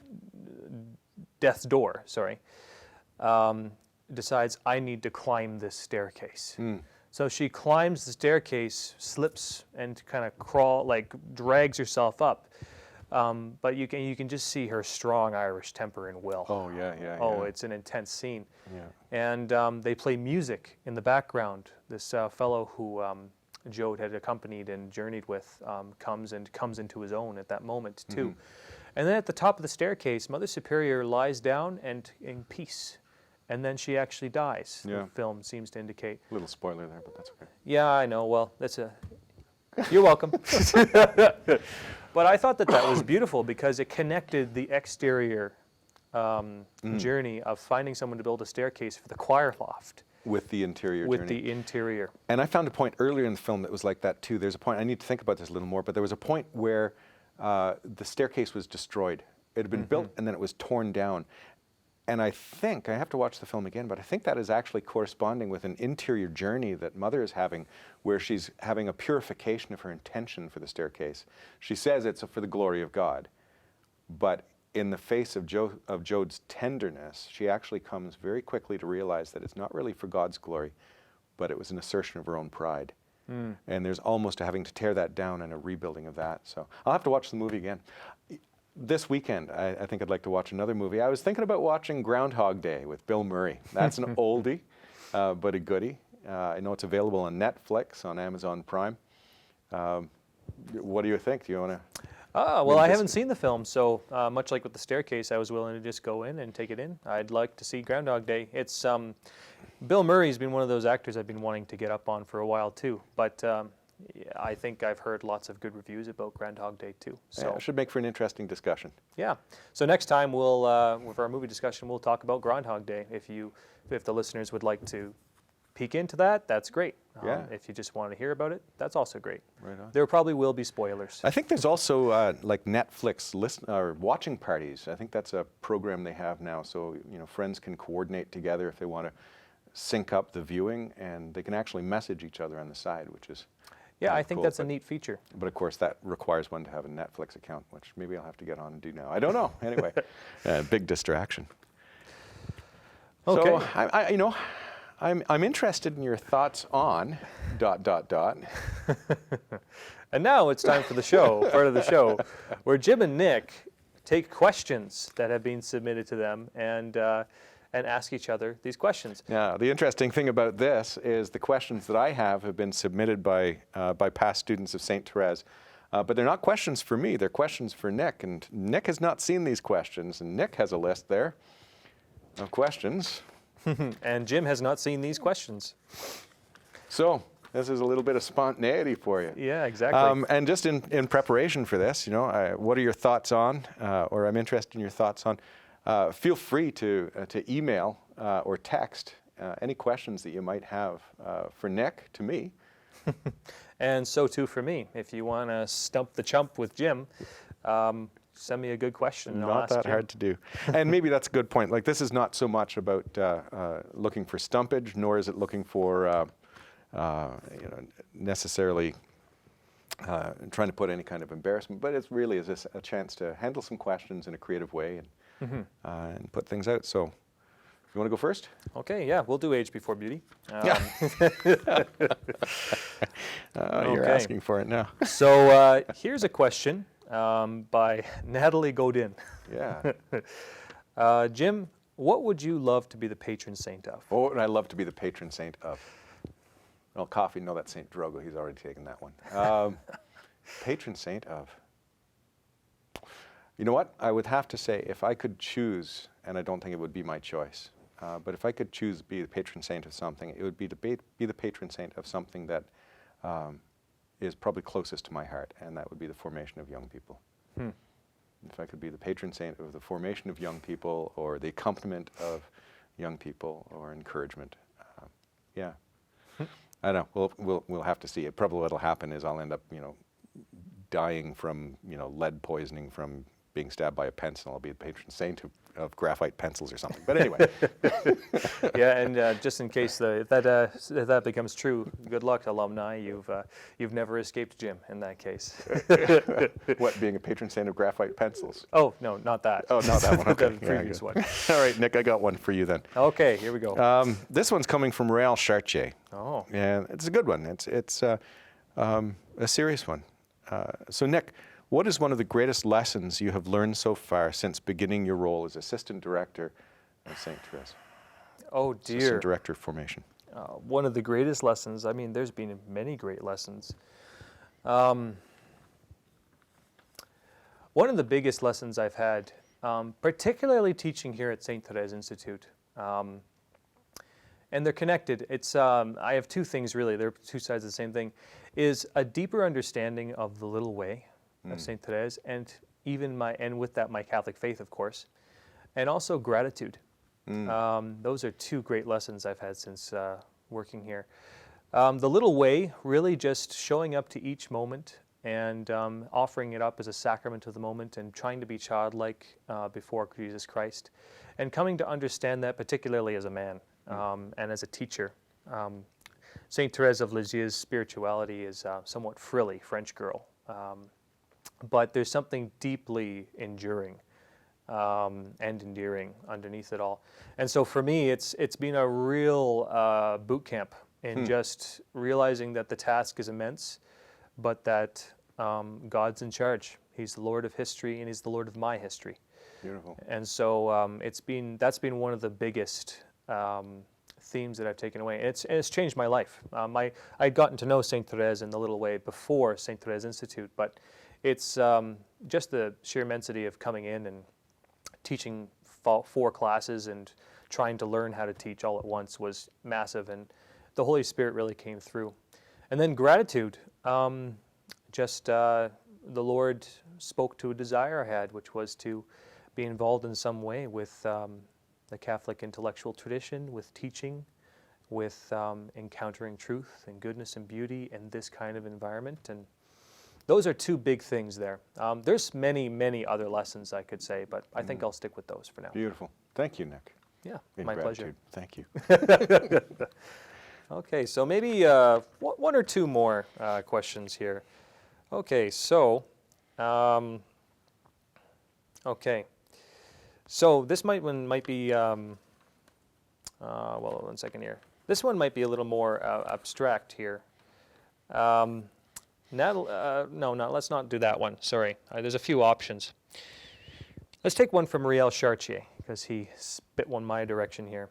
death's door, decides, I need to climb this staircase. So she climbs the staircase, slips, and kind of drags herself up. But you can just see her strong Irish temper and will. Oh, yeah. Oh, it's an intense scene. Yeah. And they play music in the background. This fellow who Jode had accompanied and journeyed with comes into his own at that moment too. And then at the top of the staircase, Mother Superior lies down and in peace. And then she actually dies, the film seems to indicate. A little spoiler there, but that's okay. Yeah, I know. Well, you're welcome. But I thought that was beautiful because it connected the exterior journey of finding someone to build a staircase for the choir loft. With the interior With journey. the interior. And I found a point earlier in the film that was like that too. There's a point, I need to think about this a little more, but there was a point where the staircase was destroyed. It had been built and then it was torn down. And I think, I have to watch the film again, but I think that is actually corresponding with an interior journey that Mother is having, where she's having a purification of her intention for the staircase. She says it's for the glory of God, but in the face of Jode's tenderness, she actually comes very quickly to realize that it's not really for God's glory, but it was an assertion of her own pride. And there's almost having to tear that down and a rebuilding of that. So I'll have to watch the movie again. This weekend, I think I'd like to watch another movie. I was thinking about watching Groundhog Day with Bill Murray. That's an oldie, but a goodie. I know it's available on Netflix, on Amazon Prime. What do you think? Do you want to? Well, I haven't seen the film, so much like with the staircase, I was willing to just go in and take it in. I'd like to see Groundhog Day. It's Bill Murray's been one of those actors I've been wanting to get up on for a while too, but I think I've heard lots of good reviews about Groundhog Day too. So it should make for an interesting discussion. Yeah. So next time we'll, with our movie discussion, we'll talk about Groundhog Day. If the listeners would like to peek into that, that's great. If you just want to hear about it, that's also great. Right on. There probably will be spoilers. I think there's also like Netflix watching parties. I think that's a program they have now, so friends can coordinate together if they want to sync up the viewing, and they can actually message each other on the side, which is I think cool, that's a neat feature. But of course, that requires one to have a Netflix account, which maybe I'll have to get on and do now. I don't know. Anyway, big distraction. Okay. So I'm interested in your thoughts on ... And now it's time for the show, part of the show, where Jim and Nick take questions that have been submitted to them and ask each other these questions. Yeah, the interesting thing about this is the questions that I have been submitted by past students of St. Therese, but they're not questions for me, they're questions for Nick, and Nick has not seen these questions, and Nick has a list there of questions. And Jim has not seen these questions. So, this is a little bit of spontaneity for you. Yeah, exactly. And just in preparation for this, what are your thoughts on, or I'm interested in your thoughts on, feel free to email or text any questions that you might have for Nick to me. And so too for me. If you want to stump the chump with Jim, send me a good question. And I'll Not ask that Jim. hard to do. And maybe that's a good point. Like, this is not so much about looking for stumpage, nor is it looking for necessarily trying to put any kind of embarrassment, but it's really is this a chance to handle some questions in a creative way and put things out. So, you want to go first? Okay, yeah, we'll do Age Before Beauty. You're Okay. asking for it now. So here's a question by Natalie Godin. Yeah. Jim, what would you love to be the patron saint of? Oh, and I love to be the patron saint of. Well, coffee. No, that's Saint Drogo. He's already taken that one. Patron saint of. You know what? I would have to say, if I could choose, and I don't think it would be my choice, but if I could choose to be the patron saint of something, it would be to be the patron saint of something that is probably closest to my heart, and that would be the formation of young people. If I could be the patron saint of the formation of young people, or the accompaniment of young people, or encouragement, yeah. I don't know. We'll have to see. Probably what'll happen is I'll end up, dying from, lead poisoning from being stabbed by a pencil. I'll be the patron saint of graphite pencils or something. But anyway. Yeah, and just in case if that becomes true, good luck, alumni. You've never escaped Jim in that case. What, being a patron saint of graphite pencils? Oh no, not that. Oh, not that one. Okay. The previous one. All right, Nick, I got one for you then. Okay, here we go. This one's coming from Real Chartier. Oh. And it's a good one. It's a serious one. So, Nick, what is one of the greatest lessons you have learned so far since beginning your role as Assistant Director at St. Therese? Oh dear. Assistant Director of Formation. One of the greatest lessons, I mean, there's been many great lessons. One of the biggest lessons I've had, particularly teaching here at St. Therese Institute, and they're connected. It's I have two things really, they're two sides of the same thing, is a deeper understanding of the little way of St. Therese, and with that my Catholic faith, of course, and also gratitude. Those are two great lessons I've had since working here. The little way, really just showing up to each moment and offering it up as a sacrament of the moment and trying to be childlike before Jesus Christ, and coming to understand that particularly as a man and as a teacher. St. Therese of Lisieux's spirituality is somewhat frilly, French girl, but there's something deeply enduring and endearing underneath it all. And so for me, it's been a real boot camp in just realizing that the task is immense, but that God's in charge. He's the Lord of history, and He's the Lord of my history. Beautiful. And so that's been one of the biggest themes that I've taken away. And it's changed my life. I'd gotten to know St. Therese in the little way before St. Therese Institute, but it's just the sheer immensity of coming in and teaching 4 classes and trying to learn how to teach all at once was massive, and the Holy Spirit really came through. And then gratitude, the Lord spoke to a desire I had, which was to be involved in some way with the Catholic intellectual tradition, with teaching, with encountering truth and goodness and beauty in this kind of environment. And those are two big things there. There's many, many other lessons I could say, but I think I'll stick with those for now. Beautiful. Thank you, Nick. Yeah, In my gratitude. pleasure. Thank you. Okay, so maybe one or two more questions here. Okay, so, so this might be, well, one second here. This one might be a little more abstract here. Let's not do that one. Sorry, there's a few options. Let's take one from Riel Chartier, because he spit one my direction here.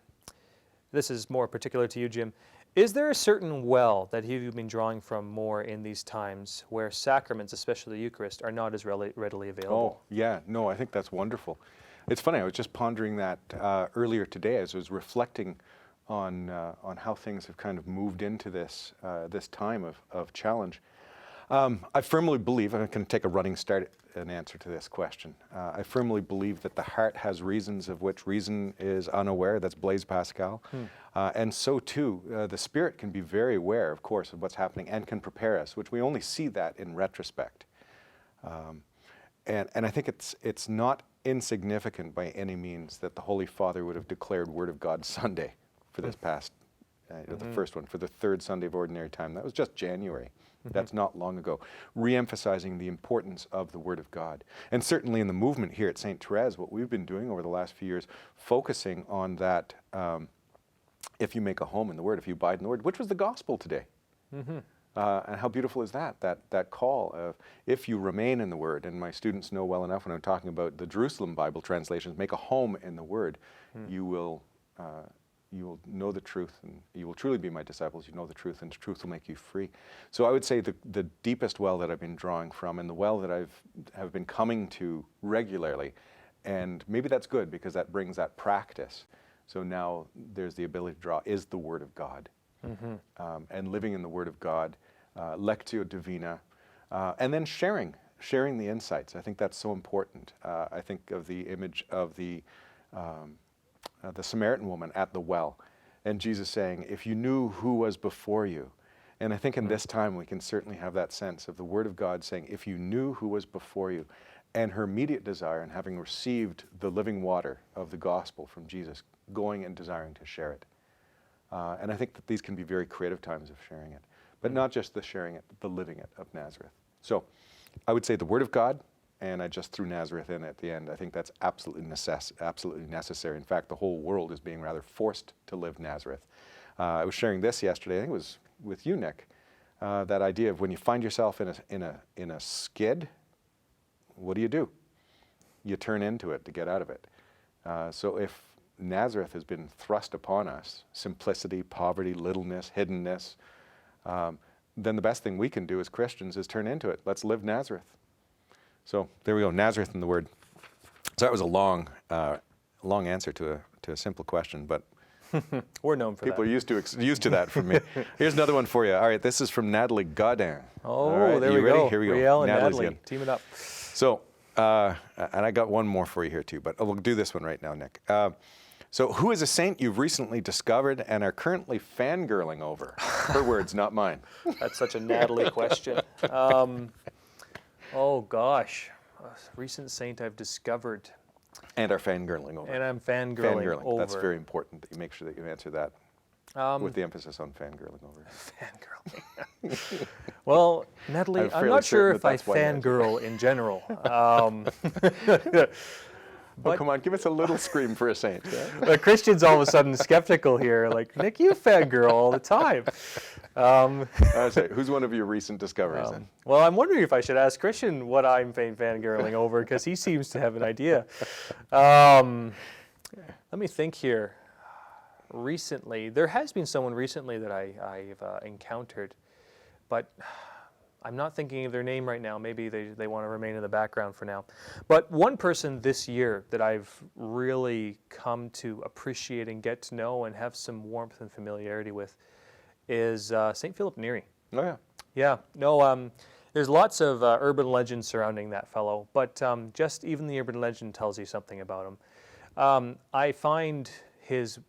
This is more particular to you, Jim. Is there a certain well that you've been drawing from more in these times where sacraments, especially the Eucharist, are not as readily available? Oh, yeah. No, I think that's wonderful. It's funny, I was just pondering that earlier today as I was reflecting on how things have kind of moved into this time of challenge. I firmly believe, and I can take a running start an answer to this question. I firmly believe that the heart has reasons of which reason is unaware. That's Blaise Pascal. And so too, the Spirit can be very aware, of course, of what's happening and can prepare us, which we only see that in retrospect. And I think it's not insignificant by any means that the Holy Father would have declared Word of God Sunday for this past, the first one, for the third Sunday of Ordinary Time. That was just January. That's not long ago. Re-emphasizing the importance of the Word of God. And certainly in the movement here at St. Therese, what we've been doing over the last few years, focusing on that, if you make a home in the Word, if you abide in the Word, which was the gospel today. And how beautiful is that call of, if you remain in the Word, and my students know well enough when I'm talking about the Jerusalem Bible translations, make a home in the Word, you will know the truth, and you will truly be my disciples. You know the truth, and the truth will make you free. So I would say the deepest well that I've been drawing from, and the well that have been coming to regularly, and maybe that's good because that brings that practice. So now there's the ability to draw, is the Word of God. And living in the Word of God, Lectio Divina, and then sharing the insights. I think that's so important. I think of the image of the Samaritan woman at the well, and Jesus saying, if you knew who was before you. And I think in this time we can certainly have that sense of the Word of God saying, if you knew who was before you, and her immediate desire in having received the living water of the gospel from Jesus, going and desiring to share it. And I think that these can be very creative times of sharing it, but not just the sharing it, but the living it of Nazareth. So I would say the Word of God, and I just threw Nazareth in at the end. I think that's absolutely necessary. In fact, the whole world is being rather forced to live Nazareth. I was sharing this yesterday, I think it was with you, Nick, that idea of when you find yourself in a skid, what do? You turn into it to get out of it. So if Nazareth has been thrust upon us, simplicity, poverty, littleness, hiddenness, then the best thing we can do as Christians is turn into it. Let's live Nazareth. So there we go, Nazareth in the Word. So that was a long answer to a simple question, but we're known for people that. are used to that from me. Here's another one for you. All right, this is from Natalie Godin. Oh, right, there you we ready? go. Here we go. Riel and Natalie's Natalie, again. team it up. So, and I got one more for you here too, but we'll do this one right now, Nick. So who is a saint you've recently discovered and are currently fangirling over? Her words, not mine. That's such a Natalie question. Oh gosh, a recent saint I've discovered. And are fangirling over. And I'm fangirling over. That's very important that you make sure that you answer that with the emphasis on fangirling over. Fangirling. Well, Natalie, I'm not sure if I fangirl in general. But come on, give us a little scream for a saint. But Christian's all of a sudden skeptical here. Like, Nick, you fangirl all the time. I say, who's one of your recent discoveries then? Well, I'm wondering if I should ask Christian what I'm fangirling over, because he seems to have an idea. Let me think here. Recently, there has been someone recently that I've encountered, but I'm not thinking of their name right now. Maybe they want to remain in the background for now. But one person this year that I've really come to appreciate and get to know and have some warmth and familiarity with is St. Philip Neri. Oh, yeah. Yeah. No, there's lots of urban legends surrounding that fellow, but just even the urban legend tells you something about him. I find his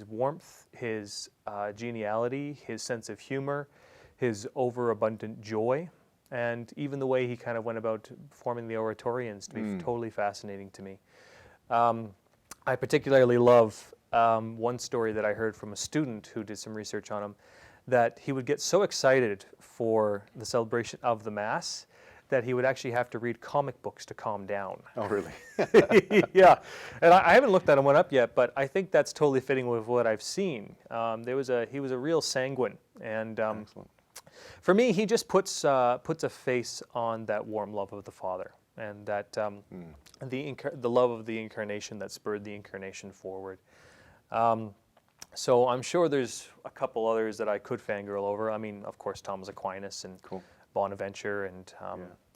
warmth, his geniality, his sense of humor, his overabundant joy, and even the way he kind of went about forming the oratorians to be totally fascinating to me. I particularly love one story that I heard from a student who did some research on him, that he would get so excited for the celebration of the Mass that he would actually have to read comic books to calm down. Oh, really? Yeah, and I haven't looked that one up yet, but I think that's totally fitting with what I've seen. He was a real sanguine, and for me, he just puts a face on that warm love of the Father, and that the love of the Incarnation that spurred the Incarnation forward. So I'm sure there's a couple others that I could fangirl over. I mean, of course, Thomas Aquinas and Bonaventure and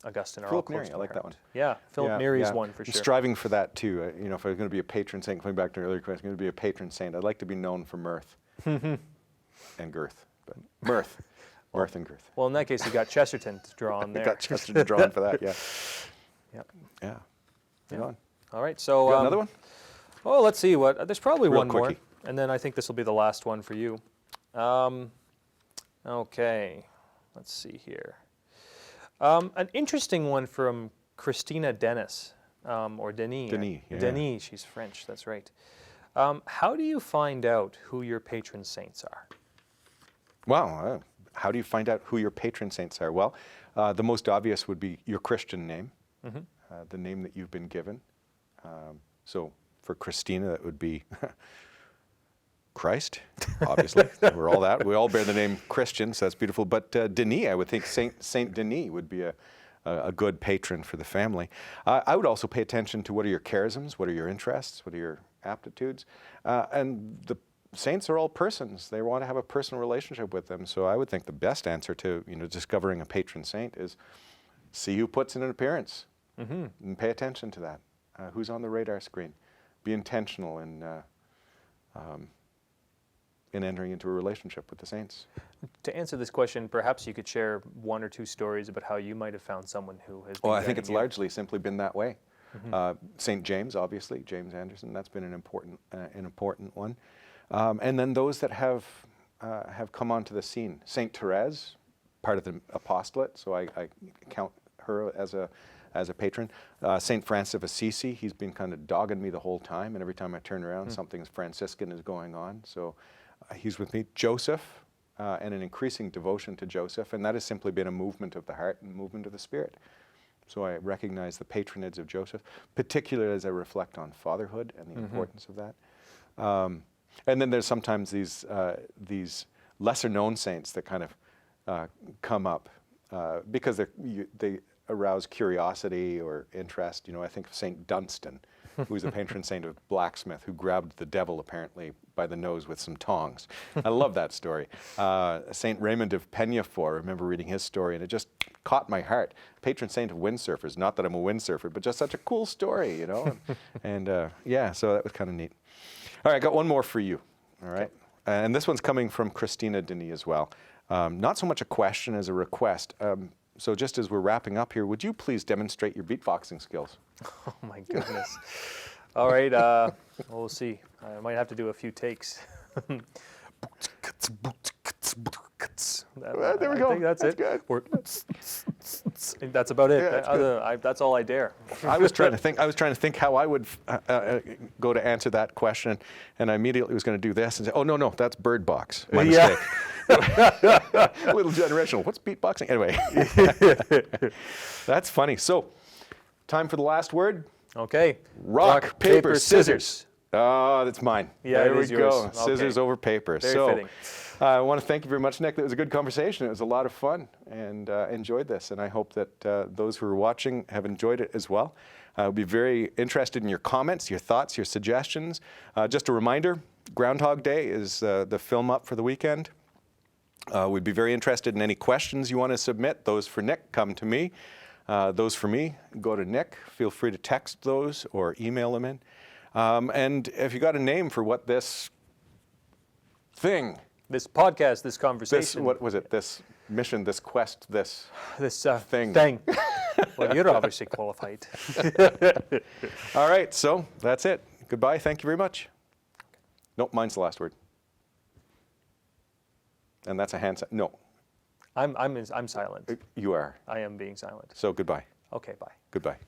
Augustine are Philip all close Neri, to I like heart. that one. Yeah, Philip Neri is one for I'm sure. striving for that too. If I was going to be a patron saint, coming back to an earlier question, going to be a patron saint, I'd like to be known for mirth and girth. But mirth and girth. Well, in that case, you got Chesterton to draw on there. Got Chesterton drawn for that, yeah. Yep. Yeah. Hang on. All right, so Got another one? Oh, let's see what. There's probably Real one more, quickie. and then I think this will be the last one for you. Okay, let's see here. An interesting one from Christina Denis, or Denis. Denis, yeah. Denis, she's French, that's right. How do you find out who your patron saints are? Well, how do you find out who your patron saints are? Well, the most obvious would be your Christian name, the name that you've been given. So for Christina, that would be Christ, obviously. We're all that. We all bear the name Christian, so that's beautiful. But Denis, I would think Saint Denis would be a good patron for the family. I would also pay attention to what are your charisms, what are your interests, what are your aptitudes. And the saints are all persons. They want to have a personal relationship with them. So I would think the best answer to discovering a patron saint is see who puts in an appearance and pay attention to that. Who's on the radar screen? Be intentional in entering into a relationship with the saints. To answer this question, perhaps you could share one or two stories about how you might have found someone who has been Well, I think guiding it's you. largely simply been that way. St. James, obviously, James Anderson, that's been an important one. And then those that have come onto the scene. St. Therese, part of the apostolate, so I count her as a patron. St. Francis of Assisi, he's been kind of dogging me the whole time, and every time I turn around, something Franciscan is going on. So he's with me. Joseph, and an increasing devotion to Joseph, and that has simply been a movement of the heart and movement of the spirit. So I recognize the patronage of Joseph, particularly as I reflect on fatherhood and the importance of that. And then there's sometimes these lesser-known saints that kind of come up because they arouse curiosity or interest. I think of Saint Dunstan, who's the patron saint of blacksmith, who grabbed the devil apparently by the nose with some tongs. I love that story. Saint Raymond of Peñafort, I remember reading his story, and it just caught my heart. Patron saint of windsurfers, not that I'm a windsurfer, but just such a cool story, and yeah, so that was kind of neat. All right, I got one more for you, all right? And this one's coming from Christina Denis as well. Not so much a question as a request. So just as we're wrapping up here, would you please demonstrate your beatboxing skills? Oh my goodness. All right, we'll see. I might have to do a few takes. There we I go. think that's it. Good. That's about it. Yeah, that's That's all I dare. I was trying to think how I would go to answer that question, and I immediately was going to do this and say, "Oh no, that's bird box." My mistake. A little generational. What's beatboxing? Anyway, that's funny. So, time for the last word. Okay. Rock, paper, scissors. Oh, that's mine. Yeah, there it is we go. yours. Scissors Okay. over paper. Very so, fitting. I want to thank you very much, Nick. That was a good conversation. It was a lot of fun, and enjoyed this. And I hope that those who are watching have enjoyed it as well. I'll be very interested in your comments, your thoughts, your suggestions. Just a reminder, Groundhog Day is the film up for the weekend. We'd be very interested in any questions you want to submit. Those for Nick, come to me. Those for me, go to Nick. Feel free to text those or email them in. And if you got a name for what this thing, This podcast, this conversation. what was it? This mission, this quest, this thing. Well, you're obviously qualified. All right, so that's it. Goodbye. Thank you very much. Nope, mine's the last word. And that's a hand sign. No, I'm silent. you are. I am being silent. So goodbye. Okay, bye. Goodbye.